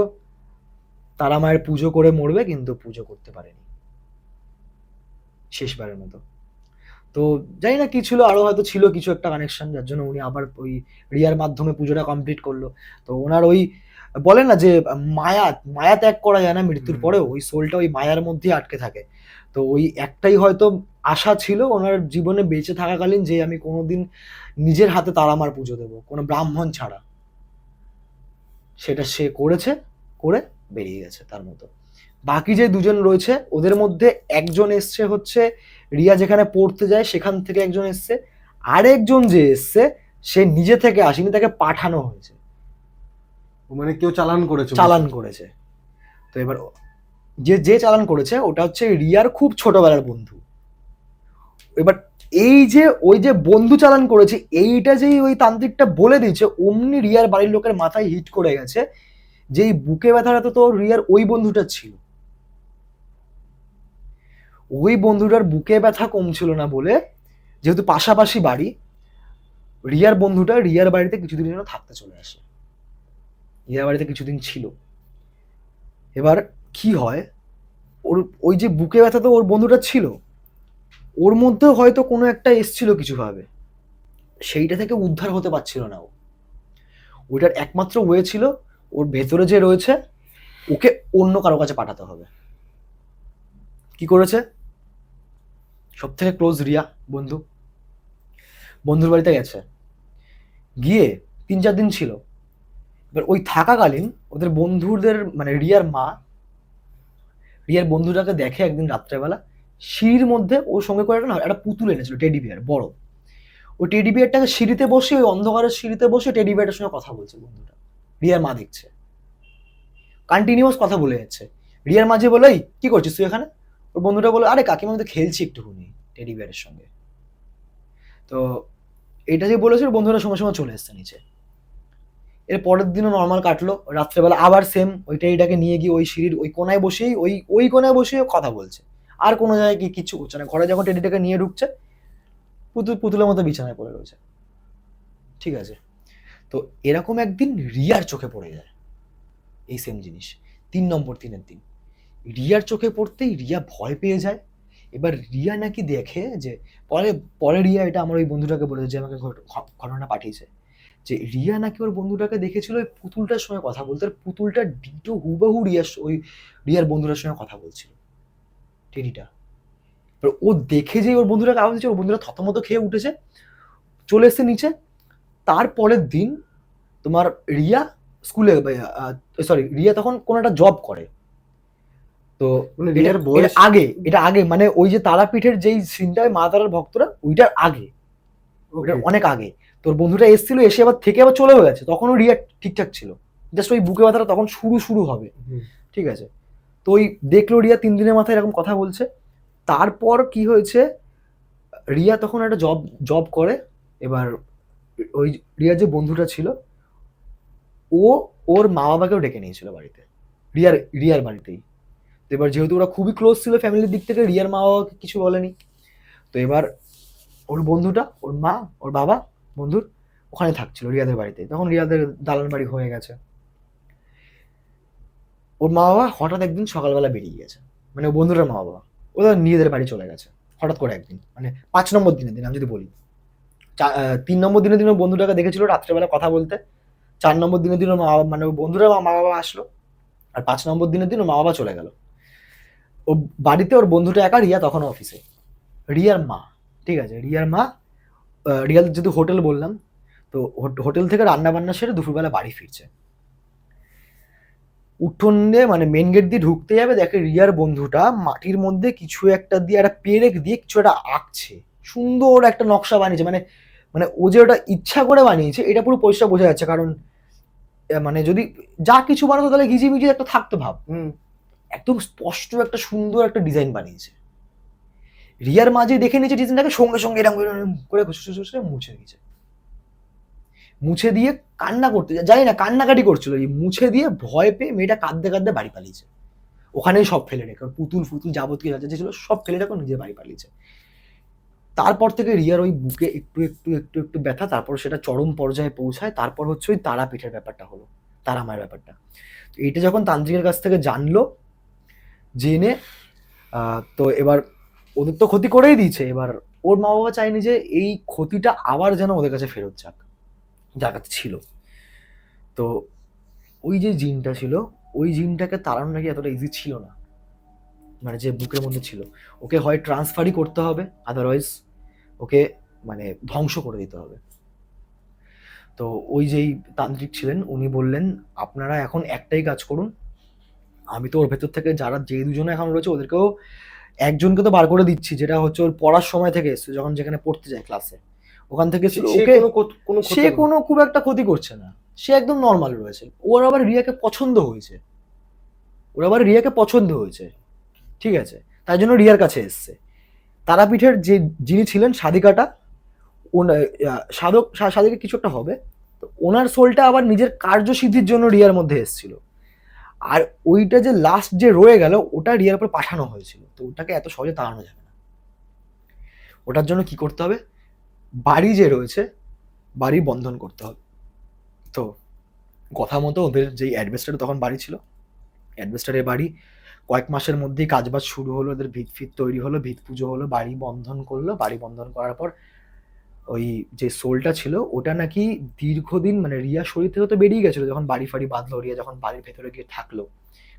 তারা মায়ের পুজো করে মরবে, কিন্তু পুজো করতে পারেনি শেষবারের মতো। তো জানি না কি ছিল, আরো হয়তো ছিল কিছু একটা কানেকশন, যার জন্য উনি আবার ওই রিয়ার মাধ্যমে পুজোটা কমপ্লিট করলো। তো ওনার ওই বলে না যে মায়া, মায়া ত্যাগ করা যায় না মৃত্যুর পরেও, ওই সোলটা ওই মায়ার মধ্যেই আটকে থাকে। তো ওই একটাই হয়তো আশা ছিল ওনার জীবনে বেঁচে থাকাকালীন, যে আমি কোনোদিন নিজের হাতে তারামার পুজো দেবো, কোনো ব্রাহ্মণ ছাড়া। সেটা সে করেছে, করে বেরিয়ে গেছে তার মতো। বাকি যে 2জন রয়েছে ওদের মধ্যে একজন এসছে হচ্ছে রিয়া যেখানে পড়তে যায় সেখান থেকে একজন এসছে, আরেকজন যে এসছে সে নিজে থেকে আসেনি, তাকে পাঠানো হয়েছে, মানে কেউ চালান করেছে? চালান করেছে। তো এবার যে যে চালান করেছে ওটা হচ্ছে রিয়ার খুব ছোটবেলার বন্ধু। এবার এই যে ওই যে বন্ধু চালান করেছে, এইটা যেই ওই তান্ত্রিকটা বলে দিয়েছে, অমনি রিয়ার বাড়ির লোকের মাথায় হিট করে গেছে, যেই বুকে ব্যথাটা তো রিয়ার ওই বন্ধুটা ছিল, ওই বন্ধুটার বুকে ব্যথা কমছিল না বলে, যেহেতু পাশাপাশি বাড়ি, রিয়ার বন্ধুটা রিয়ার বাড়িতে কিছুদিনের জন্য থাকতে চলে আসে, রিয়ার বাড়িতে কিছুদিন ছিল। এবার কি হয়, ওর ওই যে বুকে ব্যথা তো ওর বন্ধুটা ছিল, ওর মধ্যেও হয়তো কোনো একটা এসছিল কিছু ভাবে, সেইটা থেকে উদ্ধার হতে পারছিল না ও। ওইটার একমাত্র ওয়ে ছিল ওর ভেতরে যে রয়েছে ওকে অন্য কারো কাছে পাঠাতে হবে। কি করেছে? সব থেকে ক্লোজ রিয়া বন্ধু, বন্ধুর বাড়িতে গেছে, গিয়ে 3-4 দিন ছিল। এবার ওই থাকাকালীন ওদের বন্ধুদের মানে রিয়ার বন্ধুটাকে দেখে একদিন রাত্রেবেলা সিঁড়ির মধ্যে ওর সঙ্গে করে একটা পুতুল এনেছিল, টেডি বিয়ার বড়। ওই টেডি বিয়ারটাকে সিঁড়িতে বসে, ওই অন্ধকারের সিঁড়িতে বসে টেডি বিয়ারটার সঙ্গে কথা বলছে বন্ধুটা। রিয়ার মা দেখছে, কন্টিনিউয়াস কথা বলে যাচ্ছে। রিয়ার মা যে বলে, "এই কি করছিস তুই এখানে?" ওর বন্ধুটা বলে, "আরে কাকিমা, আমি তো খেলছি একটুখানি টেডি বিয়ারের সঙ্গে।" তো এটা যে বলেছে ওর বন্ধুরা সঙ্গে সঙ্গে চলে এসছে নিচে। এর পরের দিনও নর্মাল কাটলো, রাত্রেবেলা আবার সেম ওই টেডিটাকে নিয়ে গিয়ে ওই সিঁড়ির ওই কোনায় বসেই ওই কোনায় বসেই কথা বলছে। আর কোনো জায়গায় কিচ্ছু করছে না। ঘরে যখন টেডিটাকে নিয়ে ঢুকছে, পুতুলের মতো বিছানায় পড়ে রয়েছে। ঠিক আছে? তো এরকম একদিন রিয়ার চোখে পড়ে যায় এই সেম জিনিস। 3 নম্বর দিনের দিন রিয়ার চোখে পড়তেই রিয়া ভয় পেয়ে যায়। এবার রিয়া নাকি দেখে যে পরে পরে রিয়া এটা আমার ওই বন্ধুটাকে বলেছে, যে আমাকে ঘটনা পাঠিয়েছে, যে রিয়া নাকি ওর বন্ধুটাকে দেখেছিল ওই পুতুলটার সঙ্গে কথা বলতে, আর পুতুলটা ডিটো হুবহু রিয়ার বন্ধুটার সঙ্গে কথা বলছিল, টেডিটা। এবার ও দেখে যে ওর বন্ধুটাকে আওয়াজ দিচ্ছে, ওর বন্ধুরা থতমত খেয়ে উঠেছে, চলে এসছে নিচে। তারপরের দিন তোমার রিয়া স্কুলে, সরি, রিয়া তখন কোনো একটা জব করে। তো মানে রিয়ার এটা বয়স এটা আগে মানে ওই যে তারাপীঠের যেই সিনটা মা তারার ভক্তরা, ওইটার আগে, ওইটার Okay. অনেক আগে। তোর বন্ধুটা এসেছিল, এসে আবার থেকে আবার চলেও গেছে, তখনও রিয়া ঠিকঠাক ছিল, জাস্ট ওই বুকে ব্যথাটা তখন শুরু হবে। হুম। ঠিক আছে? তো ওই দেখলো রিয়া 3 দিনের মাথায় এরকম কথা বলছে। তারপর কি হয়েছে, রিয়া তখন একটা জব করে। এবার ওই রিয়ার যে বন্ধুটা ছিল, ও ওর মা বাবাকেও ডেকে নিয়েছিল বাড়িতে, রিয়ার বাড়িতেই। তো এবার যেহেতু ওরা খুবই ক্লোজ ছিল ফ্যামিলির দিক থেকে, রিয়ার মা বাবাকে কিছু বলেনি। তো এবার ওর বন্ধুটা, ওর মা, ওর বাবা, বন্ধুর ওখানে থাকছিল রিয়াদের বাড়িতে। তখন রিয়াদের দালান বাড়ি হয়ে গেছে। ওর মা বাবা হঠাৎ একদিন সকালবেলা বেরিয়ে গেছে, মানে ও বন্ধুটার মা বাবা ওদের নিজেদের বাড়ি চলে গেছে হঠাৎ করে একদিন, মানে 5 নম্বর দিনের দিন আমি যদি বলি। 3 নম্বর দিনের দিন ওর বন্ধুটাকে দেখেছিল রাত্রেবেলা কথা বলতে। 4 নম্বর দিনের দিন ওর মা বাবা, মানে ওর বন্ধুরা মা বাবা আসলো। আর 5 নম্বর দিনের দিন ওর মা বাবা চলে গেল। ও বাড়িতে ওর বন্ধুটা একা, রিয়া তখন অফিসে। রিয়ার মা, ঠিক আছে, রিয়ার মা, রিয়ার যেহেতু হোটেল বললাম, তো হোটেল থেকে রান্না বান্না সেরে দুপুরবেলা বাড়ি ফিরছে। উঠোন দিয়ে মানে মেন গেট দিয়ে ঢুকতে যাবে, দেখে রিয়ার বন্ধুটা মাটির মধ্যে কিছু একটা দিয়ে, একটা পেরেক দিয়ে কিছু একটা আঁকছে, সুন্দর একটা নকশা বানিয়েছে। মানে মানে ও যে ওটা ইচ্ছা করে বানিয়েছে এটা পুরো পরিষ্কার বোঝা যাচ্ছে, কারণ মানে যদি যা কিছু বানাতো তাহলে ঘিজিমিজি একটা থাকতো ভাব। একদম স্পষ্ট একটা সুন্দর একটা ডিজাইন বানিয়েছে। রিয়ার মাঝে দেখে নিয়েছে ডিজাইনটাকে, সঙ্গে সঙ্গে এরকম করে মুছে দিয়েছে। মুছে দিয়ে কান্না করতে জানি না কান্নাকাটি করছিল, এই মুছে দিয়ে ভয় পেয়ে মেয়েটা কাঁদতে কাঁদতে বাড়ি পালিয়েছে। ওখানেই সব ফেলে রেখে, পুতুল যাবতীয় যা যা ছিল সব ফেলে রেখে নিজে বাড়ি পালিয়েছে। তারপর থেকে রিয়ার ওই বুকে একটু একটু একটু একটু ব্যথা, তারপর সেটা চরম পর্যায়ে পৌঁছায়। তারপর হচ্ছে ওই তারাপীঠের ব্যাপারটা হলো, তারামায়ের ব্যাপারটা। তো এইটা যখন তান্ত্রিকের কাছ থেকে জানলো, জেনে তো এবার ওদের তো ক্ষতি করেই দিয়েছে। এবার ওর মা বাবা চায়নি যে এই ক্ষতিটা আবার যেন ওদের কাছে ফেরত যাক, যার কাছে ছিল। তো ওই যে জিনটা ছিল, ওই জিনটাকে তাড়ানো নাকি এতটা ইজি ছিল না, মানে যে বুকের মধ্যে ছিল। ওকে হয় ট্রান্সফারই করতে হবে, আদারওয়াইজ ওকে মানে ধ্বংস করে দিতে হবে। তো ওই যেই তান্ত্রিক ছিলেন উনি বললেন, আপনারা এখন একটাই কাজ করুন, আমি তো ওর ভেতর থেকে যারা যে দুজনে এখন রয়েছে ওদেরকেও একজনকে তো বার করে দিচ্ছি, যেটা হচ্ছে ওর পড়ার সময় থেকে এসছে, যখন যেখানে পড়তে যায় ক্লাসে ওখান থেকে এসেছিল। ওকে সে কোনো খুব একটা ক্ষতি করছে না, সে একদম নর্মাল রয়েছে। ওর আবার রিয়াকে পছন্দ হয়েছে, ঠিক আছে, তাই জন্য রিয়ার কাছে এসছে। তারাপীঠের যে যিনি ছিলেন সাধিকাটা, সাধিকা কিছু একটা হবে, তো ওনার সোলটা আবার নিজের কার্যসিদ্ধির জন্য রিয়ার মধ্যে এসেছিল। আর ওইটা যে লাস্ট যে রয়ে গেল ওটা রিয়ার উপর পাঠানো হয়েছিল, তো ওটাকে এত সহজে তাড়ানো যাবে না। ওটার জন্য কি করতে হবে, বাড়ি যে রয়েছে বাড়ি বন্ধন করতে হবে। তো কথা মতো ওদের যেই অ্যাডভেস্টারে তখন বাড়ি ছিল, অ্যাডভেস্টারের বাড়ি কয়েক মাসের মধ্যেই কাজবাজ শুরু হলো, ওদের ভিত ফিত তৈরি হলো, ভিত পুজো হলো, বাড়ি বন্ধন করলো। বাড়ি বন্ধন করার পর ওই যে সোলটা ছিল ওটা নাকি দীর্ঘদিন মানে রিয়া শরীর থেকে তো বেরিয়ে গেছিল যখন বাড়ি ফাড়ি বাঁধলো, রিয়া যখন বাড়ির ভেতরে গিয়ে থাকলো।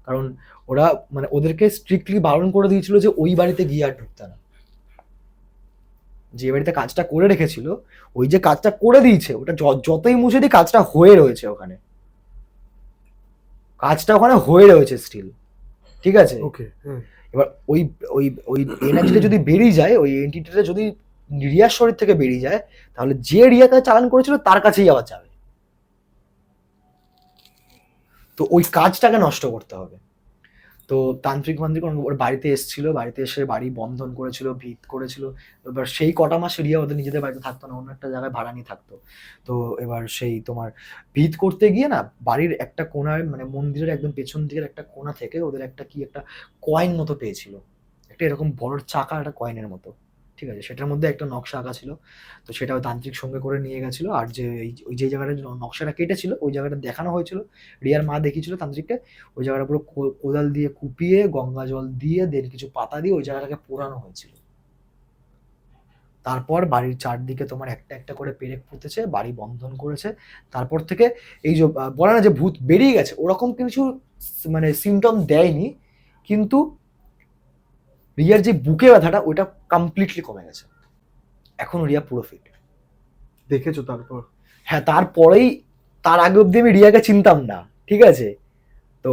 কারণ ওরা মানে ওদেরকে স্ট্রিক্টলি বারণ করে দিয়েছিল যে ওই বাড়িতে গিয়ে আর ঢুকতে না। যে বাড়িতে কাজটা করে রেখেছিল, ওই যে কাজটা করে দিয়েছে ওটা যতই মুছে দিই কাজটা হয়ে রয়েছে ওখানে, কাজটা ওখানে হয়ে রয়েছে স্টিল, ঠিক আছে। ওকে। এবার ওই ওই ওই এনার্জিটা যদি বেরিয়ে যায়, ওই এন্টিটিটা যদি রিয়ার শরীর থেকে বেরিয়ে যায়, তাহলে যে রিয়াকে চালান করেছিল তার কাছেই আবার যাবে। তো ওই কাজটাকে নষ্ট করতে হবে। তো তান্ত্রিক মান্ত্রিক ওর বাড়িতে এসেছিল, বাড়িতে এসে বাড়ি বন্ধন করেছিল, ভিত করেছিল। এবার সেই কটা মাস রিয়া ওদের নিজেদের বাড়িতে থাকতো না, অন্য একটা জায়গায় ভাড়া নিয়ে থাকতো। তো এবার সেই তোমার ভিত করতে গিয়ে না বাড়ির একটা কোণায় মানে মন্দিরের একদম পেছন দিকের একটা কোণা থেকে ওদের একটা কি একটা কয়েন মতো পেয়েছিল, একটা এরকম বড় চাকা একটা কয়েনের মতো, ঠিক আছে। সেটার মধ্যে একটা নকশা আঁকা ছিল। তো সেটা ওই তান্ত্রিক সঙ্গে করে নিয়ে গেছিল। আর যে ওই যে জায়গাটা নকশাটা কেটেছিল ওই জায়গাটা দেখানো হয়েছিল, রিয়ার মা দেখিয়েছিল তান্ত্রিককে। ওই জায়গাটা পুরো কোদাল দিয়ে কুপিয়ে গঙ্গা জল দিয়ে দেন কিছু পাতা দিয়ে ওই জায়গাটাকে পোড়ানো হয়েছিল। তারপর বাড়ির চারদিকে তোমার একটা একটা করে পেরেক পুঁতেছে, বাড়ি বন্ধন করেছে। তারপর থেকে এই যে বলে না যে ভূত বেরিয়ে গেছে, ওরকম কিছু মানে সিমটম দেয়নি, কিন্তু রিয়ার যে বুকে ব্যথাটা ওইটা কমপ্লিটলি কমে গেছে। এখন রিয়া পুরো ফিট। দেখেছো তারপর? হ্যাঁ, তারপরেই তার আগে অব্দি আমি রিয়াকে চিনতাম না, ঠিক আছে। তো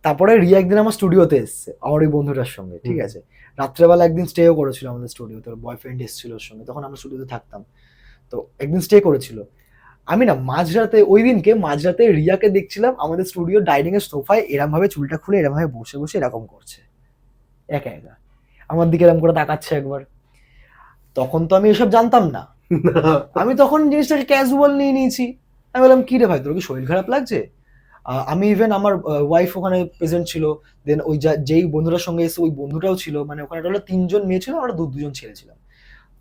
তারপরে রিয়া একদিন আমার স্টুডিওতে এসছে আমার ওই বন্ধুটার সঙ্গে, ঠিক আছে। রাত্রেবেলা একদিন স্টেও করেছিল আমাদের স্টুডিওতে, ওর বয়ফ্রেন্ড এসেছিল ওর সঙ্গে, তখন আমরা স্টুডিওতে থাকতাম। তো একদিন স্টে করেছিল। আমি না মাঝরাতে ওই দিনকে মাঝরাতে রিয়াকে দেখছিলাম আমাদের স্টুডিও ডাইনিং এর সোফায় এরম ভাবে চুলটা খুলে এরম ভাবে বসে বসে এরকম করছে একা একা, আমার দিকে এরকম করে তাকাচ্ছে একবার। তখন তো আমি এসব জানতাম না, আমি তখন জিনিসটাকে ক্যাজুয়াল নিয়ে নিয়েছি। আমি বললাম কি রে ভাই তোর কি শরীর খারাপ লাগছে? আমি ইভেন আমার ওয়াইফ ওখানে প্রেজেন্ট ছিল, দেন ওই যেই বন্ধুটার সঙ্গে এসে ওই বন্ধুটাও ছিল, মানে ওখানে হলো 3জন মেয়ে ছিল, আমরা দুজন ছেলে ছিলাম।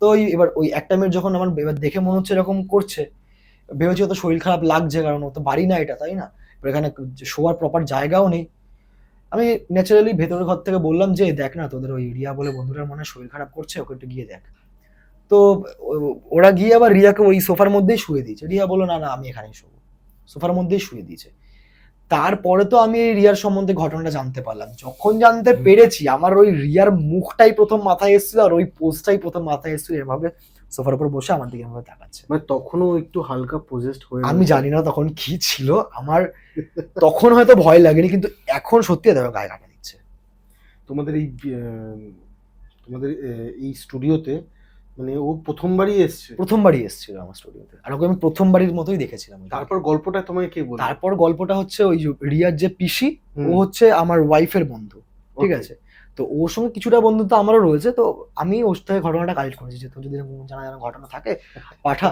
তো এবার ওই একটা মেয়ের যখন আমার এবার দেখে মনে হচ্ছে এরকম করছে, ভেবেছি তো শরীর খারাপ লাগছে, কারণ ও তো বাড়ি না এটা, তাই না? এবার এখানে শোয়ার প্রপার জায়গাও নেই। আমি ন্যাচারালি ভেতরের ঘর থেকে বললাম যে দেখ না তোদের ওই রিয়া বলে বন্ধুটার মনে হয় শরীর খারাপ করছে, ওকে একটু গিয়ে দেখ। তো ওরা গিয়ে আবার রিয়াকে ওই সোফার মধ্যেই শুয়ে দিয়েছে। রিয়া বললো না না আমি এখানেই শোবো, সোফার মধ্যেই শুয়ে দিয়েছে। তারপরে তো আমি রিয়ার সম্বন্ধে ঘটনাটা জানতে পারলাম। যখন জানতে পেরেছি আমার ওই রিয়ার মুখটাই প্রথম মাথায় এসেছিল, আর ওই পোস্টটাই প্রথম মাথায় এসেছিল, এভাবে সোফার উপর বসে আমার দিকে এভাবে তাকাচ্ছে। মানে তখনও একটু হালকা পজেসড হয়ে আমি জানি না তখন কি ছিল আমার, তখন হয়তো ভয় লাগেনি, কিন্তু এখন সত্যি দেখো গায়ে কাটা দিচ্ছে। তোমাদের এই তোমাদের এই স্টুডিওতে মানে ও প্রথমবারই এসছে? প্রথমবারই এসেছিল আমার স্টুডিওতে, আর ওকে আমি প্রথমবারের মতোই দেখেছিলাম। তারপর গল্পটা তোমায় কে বলল? তারপর গল্পটা হচ্ছে ওই যে রিয়ার যে পিসি, ও হচ্ছে আমার ওয়াইফের বন্ধু, ঠিক আছে। তো ওর সঙ্গে কিছুটা বন্ধুত্ব আমারও রয়েছে, তো আমি ওর থেকে ঘটনাটা কালেক্ট করেছি যে তোর যদি জানা জানা ঘটনা থাকে পাঠা।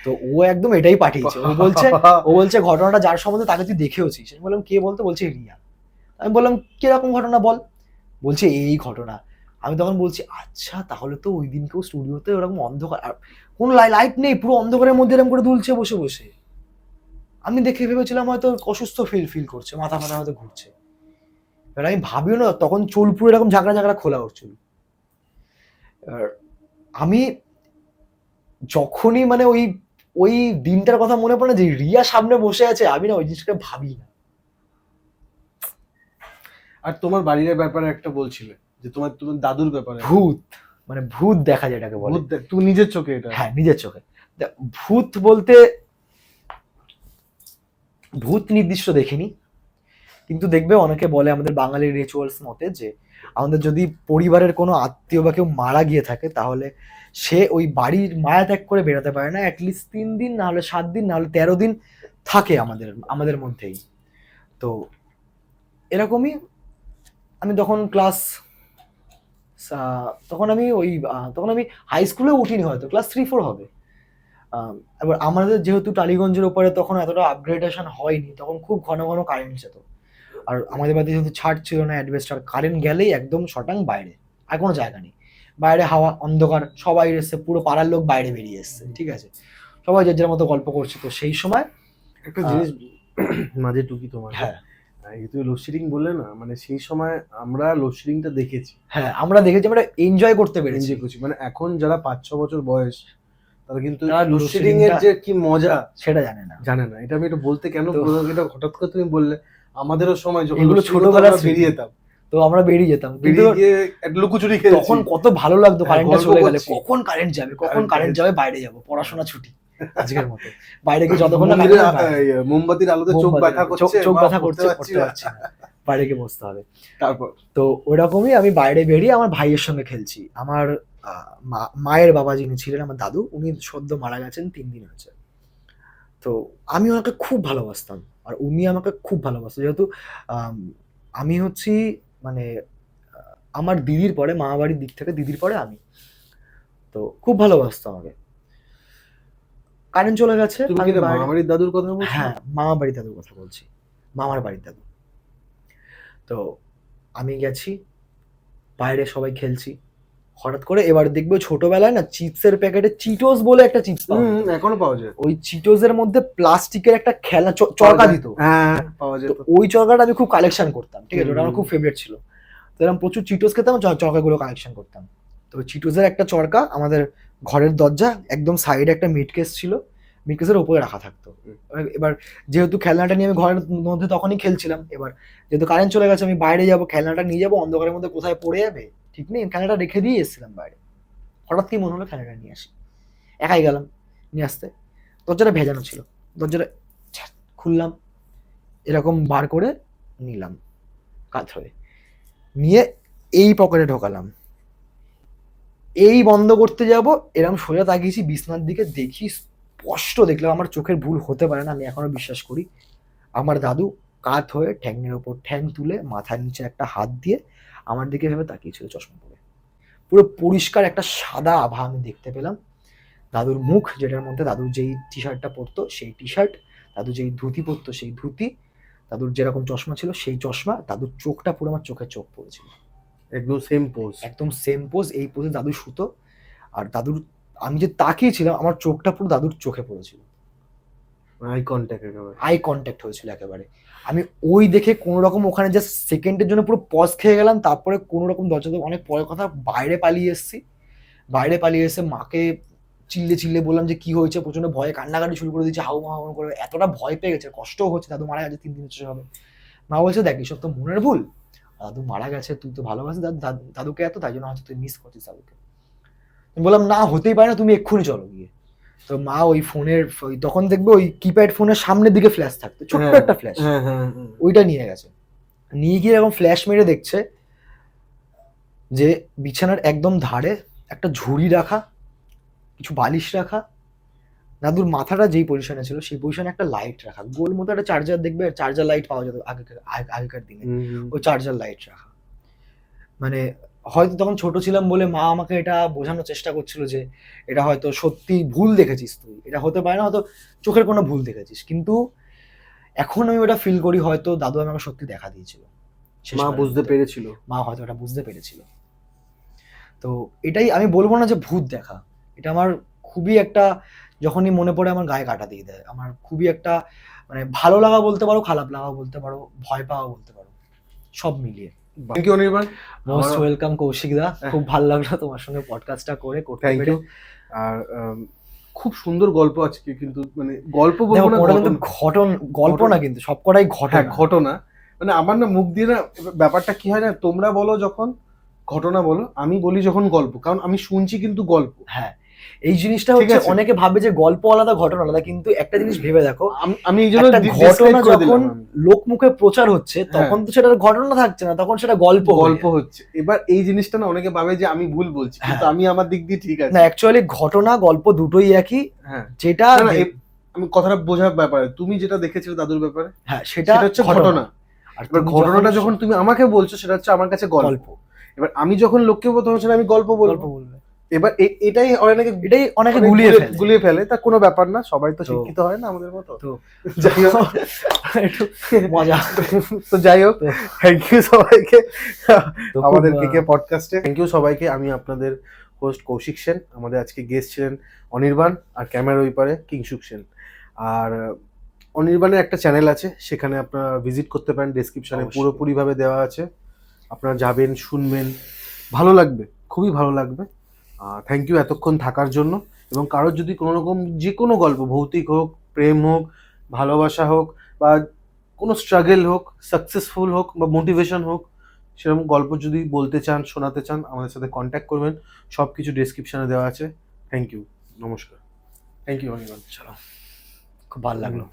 তো ও একদম এটাই পাঠিয়েছে। ও বলছে ঘটনাটা যার সম্বন্ধে তাকে তুই দেখেওছিস। আমি বললাম কে বলতে? বলছে রিয়া। আমি বললাম কিরকম ঘটনা বল? বলছে এই ঘটনা। আমি তখন বলছি আচ্ছা তাহলে তো ওই দিনকেও স্টুডিওতে ওরকম অন্ধকার, কোনো লাইট নেই, পুরো অন্ধকারের মধ্যে এরকম করে দুলছে বসে বসে। আমি দেখে ভেবেছিলাম হয়তো অসুস্থ ফিল করছে, মাথা ফাথা হয়তো ঘুরছে। এবার আমি ভাবিও না তখন চুল পুরো এরকম ঝাঁকড়া ঝাঁকড়া খোলা ওর চুল। আমি যখনই মানে ওই ওই দিনটার কথা মনে পড়ে যে রিয়া সামনে বসে আছে, আমি না ওই জিনিসটা ভাবি না। আর তোমার বাড়ির ব্যাপারে একটা বলছিলে যে তোমার দাদুর ব্যাপারে ভূত, মানে ভূত দেখা যায় এটাকে বলে। তুমি নিজের চোখে এটা? হ্যাঁ নিজের চোখে। ভূত বলতে ভূত নির্দিষ্ট দেখিনি, কিন্তু দেখবে অনেকে বলে আমাদের বাঙালির রিচুয়ালস মতে যে আমাদের যদি পরিবারের কোনো আত্মীয় বা কেউ মারা গিয়ে থাকে তাহলে সে ওই বাড়ির মায়া ত্যাগ করে বেরোতে পারে না, অ্যাটলিস্ট 3 দিন, না হলে 7 দিন, না হলে 13 দিন থাকে আমাদের মধ্যেই। তো এরকমই আমি তখন তখন আমি হাই স্কুলে উঠিনি, হয়তো ক্লাস 3-4 হবে। এবার আমাদের যেহেতু টালিগঞ্জের উপরে তখন এতটা আপগ্রেডেশন হয়নি, তখন খুব ঘন ঘন কারেন্ট যেত। আর আমাদের বাড়িতে যেহেতু ছাদ ছিল না, অ্যাডভেস্টার, কারেন্ট গেলেই একদম শটাং বাইরে, আর কোনো জায়গা নেই। বাইরে হাওয়া অন্ধকার, সবাই এসছে, পুরো পাড়ার লোক বাইরে বেরিয়ে এসছে, ঠিক আছে। সবাই যে যার মতো গল্প করছে। তো সেই সময় একটা জিনিস মাঝে টুকি তোমার, হ্যাঁ এই তুমি লোডশেডিং বললে না, মানে সেই সময় আমরা লোডশেডিংটা দেখেছি, হ্যাঁ আমরা দেখেছি, আমরা এনজয় করতে পেরেছি। এনজয় করছি। মানে এখন যারা 5-6 বছর বয়স, তারা কিন্তু তারা লোডশেডিং এর যে কি মজা সেটা জানে না। জানে না। এটা আমি একটু বলতে কেন তো- বললাম, এটা হঠাৎ করে তুমি বললে, আমাদেরও সময় যখন এগুলো loadshedding হতো, ছোটবেলার আমরা স্মৃতি। বেরিয়ে যেতাম, তো আমরা বেরিয়ে যেতাম, কিন্তু বেরিয়ে গিয়ে একটা লুকোচুরি খেলছি। তখন কত ভালো লাগতো হ্যাঁ, কারেন্টটা গল্প চলে গেলে, করছি। কখন কারেন্ট যাবে, কখন Current কারেন্ট যাবে। যাবে, বাইরে যাবো, পড়াশোনা ছুটি আজকের মতো। বাইরে গিয়ে যতক্ষণ না মন্দিরে current যাবে, মোমবাতির আলোতে চোখ মোমবাতি- ব্যথা করছে, চোখ বা ব্যথা পড়তে করছে, পারছি পড়তে না। পারছি না, বাইরে গিয়ে বসতে হবে। তারপর তো ওইরকমই আমি বাইরে বেরিয়ে আমার ভাইয়ের সঙ্গে খেলছি। আমার মায়ের বাবা যিনি ছিলেন, আমার দাদু, উনি সদ্য মারা গেছেন, 3 দিন হয়েছে। তো আমি ওনাকে খুব ভালোবাসতাম, আর উনি আমাকে খুব ভালোবাসতো, যেহেতু আম, আমি হচ্ছি মানে আমার দিদির পরে, মামাবাড়ির দিক থেকে দিদির পরে আমি। তো খুব ভালোবাসতো আমাকে। কারেন্ট চলে গেছে, তুমি আমি কি বাইরে- মামাবাড়ির দাদুর কথা বলছো? হ্যাঁ, মামা বাড়ির দাদুর কথা বলছি, মামার বাড়ির দাদু। তো আমি গেছি, বাইরে সবাই খেলছি, হঠাৎ করে এবার দেখবো ছোটবেলায় না চিপসের প্যাকেটে চিটোস বলে একটা চিপস পাওয়া যেত। এখনো পাওয়া যায়। ওই চিটোসের মধ্যে প্লাস্টিকের একটা খেলনা চরকা দিত। হ্যাঁ, পাওয়া তো যেত। ওই চরকাটা আমি খুব কালেকশন করতাম, ঠিক আছে, ওটা আমার হুম। খুব ফেভারিট ছিল। তো এরকম প্রচুর চিটোস খেতাম, চরকাগুলো কালেকশন করতাম। তো চিটোসের একটা চরকা আমাদের ঘরের দরজা একদম সাইডে একটা মিট কেস ছিল, মিট কেসের উপরে রাখা থাকতো। এবার যেহেতু খেলনাটা নিয়ে আমি ঘরের মধ্যে তখনই খেলছিলাম, এবার যেহেতু কারেন্ট চলে গেছে, আমি বাইরে যাবো, খেলনাটা নিয়ে যাবো, অন্ধকারের মধ্যে কোথায় পড়ে যাবে ঠিক নেই, খেলনাটা রেখে দিয়ে এসেছিলাম বাইরে। হঠাৎ কি মনে হলো খেলনাটা নিয়ে আসি, একাই গেলাম নিয়ে আসতে। দরজাটা ভেজানো ছিল, দরজাটা খুললাম, এরকম বার করে নিলাম কাত হয়ে, নিয়ে এই পকেটে ঢোকালাম, এই বন্ধ করতে যাব, এরকম সোজা তাকিয়েছি বিছনার দিকে, দেখি স্পষ্ট দেখলাম, আমার চোখের ভুল হতে পারে না, আমি এখনো বিশ্বাস করি, আমার দাদু কাত হয়ে ঠ্যাংয়ের ওপর ঠ্যাং তুলে মাথার নিচে একটা হাত দিয়ে আমার দিকে ভেবে তাকিয়েছিল চশমা পরে। পুরো পরিষ্কার একটা সাদা আভা আমি দেখতে পেলাম। দাদুর মুখ, যেটার মধ্যে দাদুর যেই টি শার্টটা পরতো সেই টি শার্ট, দাদু যেই ধুতি পরতো সেই ধুতি, দাদুর যেরকম চশমা ছিল সেই চশমা, দাদুর চোখটা পুরো আমার চোখে চোখ পড়েছিল, একদম সেম পোজ। একদম সেম পোজ। এই পোজে দাদু শুতো, আর দাদুর, আমি যে তাকিয়েছিলাম আমার চোখটা পুরো দাদুর চোখে পড়েছিল, আই কন্ট্যাক্ট একেবারে। আই কন্ট্যাক্ট হয়েছিল একেবারে। আমি ওই দেখে কোনো রকম ওখানে জাস্ট সেকেন্ডের জন্য পুরো পজ খেয়ে গেলাম, তারপরে কোনো রকম দরজা তো অনেক পরের কথা, বাইরে পালিয়ে এসেছি। বাইরে পালিয়ে এসে মাকে চিল্লে চিল্লে বললাম যে কি হয়েছে, প্রচন্ড ভয়ে কান্নাকাটি শুরু করে দিয়েছে, হাউ মাউ করে, এতটা ভয় পেয়ে গেছে, কষ্টও হচ্ছে, দাদু মারা গেছে 3 দিন হচ্ছে হবে। মা বলছে দেখ এসব তো মনের ভুল, দাদু মারা গেছে, তুই তো ভালোবাসিস দাদুকে এত, তাই জন্য হয়তো তুই মিস করছিস দাদুকে। আমি বললাম না, হতেই পারে না, তুমি এক্ষুনি চলো গিয়ে। তো মা ওই ফোনের, তখন দেখবে ওই কিপ্যাড ফোনের সামনের দিকে ফ্ল্যাশ থাকতো, ছোট্ট একটা ফ্ল্যাশ, হ্যাঁ হ্যাঁ। ওইটা নিয়ে গেছে। নিয়ে গিয়ে এরকম ফ্ল্যাশ মেরে দেখছে যে বিছানার একদম ধারে একটা ঝুড়ি রাখা, কিছু বালিশ রাখা, দাদুর মাথাটা যেই পজিশনে ছিল সেই পজিশনে একটা লাইট রাখা, গোল মতো একটা চার্জার, দেখবে চার্জার লাইট পাওয়া যেত আগেকার দিনে, ওই চার্জার লাইট রাখা। মানে হয়তো তখন ছোট ছিলাম বলে মা আমাকে এটা বোঝানোর চেষ্টা করছিল যে এটা হয়তো সত্যি ভুল দেখেছিস তুই, এটা হতে পারে না, হয়তো চোখের কোনো ভুল দেখেছিস। কিন্তু এখন আমি ওটা ফিল করি হয়তো দাদু আমাকে সত্যি দেখা দিয়েছিল, মা শেষবারের বুঝতে মতো। পেরেছিল। মা হয়তো এটা বুঝতে পেরেছিল। তো এটাই, আমি বলবো না যে ভূত দেখা, এটা আমার খুবই একটা, যখনই মনে পড়ে আমার গায়ে কাঁটা দিয়ে দেয়, আমার খুবই একটা মানে ভালো লাগা বলতে পারো, খারাপ লাগা বলতে পারো, ভয় পাওয়া বলতে পারো, সব মিলিয়ে। Thank you Anirban. Most welcome Kaushik da, খুব ভালো লাগলো তোমার সঙ্গে পডকাস্টটা করতে থ্যাংক পেরে। ইউ। আর খুব সুন্দর গল্প আজকে, কিন্তু মানে গল্প দেখো, বলবো না, ওটা কিন্তু গল্প না, কিন্তু সবকটাই হ্যাঁ ঘটনা। ঘটনা। মানে আমার না মুখ দিয়ে না, ব্যাপারটা কি হয় না, তোমরা বলো যখন ঘটনা বলো, আমি বলি যখন গল্প, কারণ আমি শুনছি কিন্তু গল্প। হ্যাঁ, এই জিনিসটা ঠিক হচ্ছে আছে। অনেকে ভাবে যে গল্প আলাদা ঘটনা আলাদা, কিন্তু একটা জিনিস ভেবে দেখো, আমি এই জন্য একটা describe ঘটনা করে যখন দিলাম আমি। লোক মুখে প্রচার হচ্ছে তখন তো সেটা ঘটনা থাকছে না, তখন সেটা গল্প গল্প হচ্ছে। এবার এই জিনিসটা না অনেকে ভাবে যে আমি ভুল বলছি, কিন্তু হ্যাঁ। আমি আমার দিক দিয়ে ঠিক আছে। না, অ্যাকচুয়ালি ঘটনা গল্প দুটোই একই, হ্যাঁ, যেটা না, না, আমি কথাটা বোঝার ব্যাপারে, তুমি যেটা দেখেছিলে দাদুর ব্যাপারে, হ্যাঁ সেটা সেটা হচ্ছে ঘটনা। আর এবার তুমি ঘটনাটা যখন যখন তুমি আমাকে বলছো, সেটা হচ্ছে আমার কাছে গল্প। গল্প এবার আমি যখন লোককে বলতে সেটা আমি গল্প বলবো। বলবে, এবার এটাই অনেকে অনেকে অনেক গুলিয়ে গুলিয়ে ফেলে। তা কোনো ব্যাপার না, সবাই তো তো- শিক্ষিত হয় না আমাদের মতো। তো যাই হোক, একটু মজা। তো যাই হোক, তো- থ্যাংক ইউ সবাইকে তো আমাদের খুব, কেকে পডকাস্টে। থ্যাংক ইউ সবাইকে। আমি আপনাদের হোস্ট কৌশিক সেন, আমাদের আজকে গেস্ট ছিলেন অনির্বাণ, আর ক্যামেরার ওই পারে কিংশুক সেন। আর অনির্বাণের একটা চ্যানেল আছে, সেখানে আপনারা ভিজিট করতে পারেন, ডেসক্রিপশনে অবশ্যই। পুরোপুরিভাবে দেওয়া আছে। আপনারা যাবেন, শুনবেন, ভালো লাগবে, খুবই ভালো লাগবে। থ্যাংক ইউ এতক্ষণ থাকার জন্য। এবং কারোর যদি কোনো রকম যে কোনো গল্প, ভৌতিক হোক, প্রেম হোক, ভালোবাসা হোক, বা কোনো স্ট্রাগল হোক, সাকসেসফুল হোক, বা মোটিভেশন হোক, সেরকম গল্প যদি বলতে চান, শোনাতে চান, আমাদের সাথে কন্ট্যাক্ট করবেন। সব কিছু ডেসক্রিপশনে দেওয়া আছে। থ্যাংক ইউ, নমস্কার। Thank you Anirban. চলো, খুব ভালো লাগলো।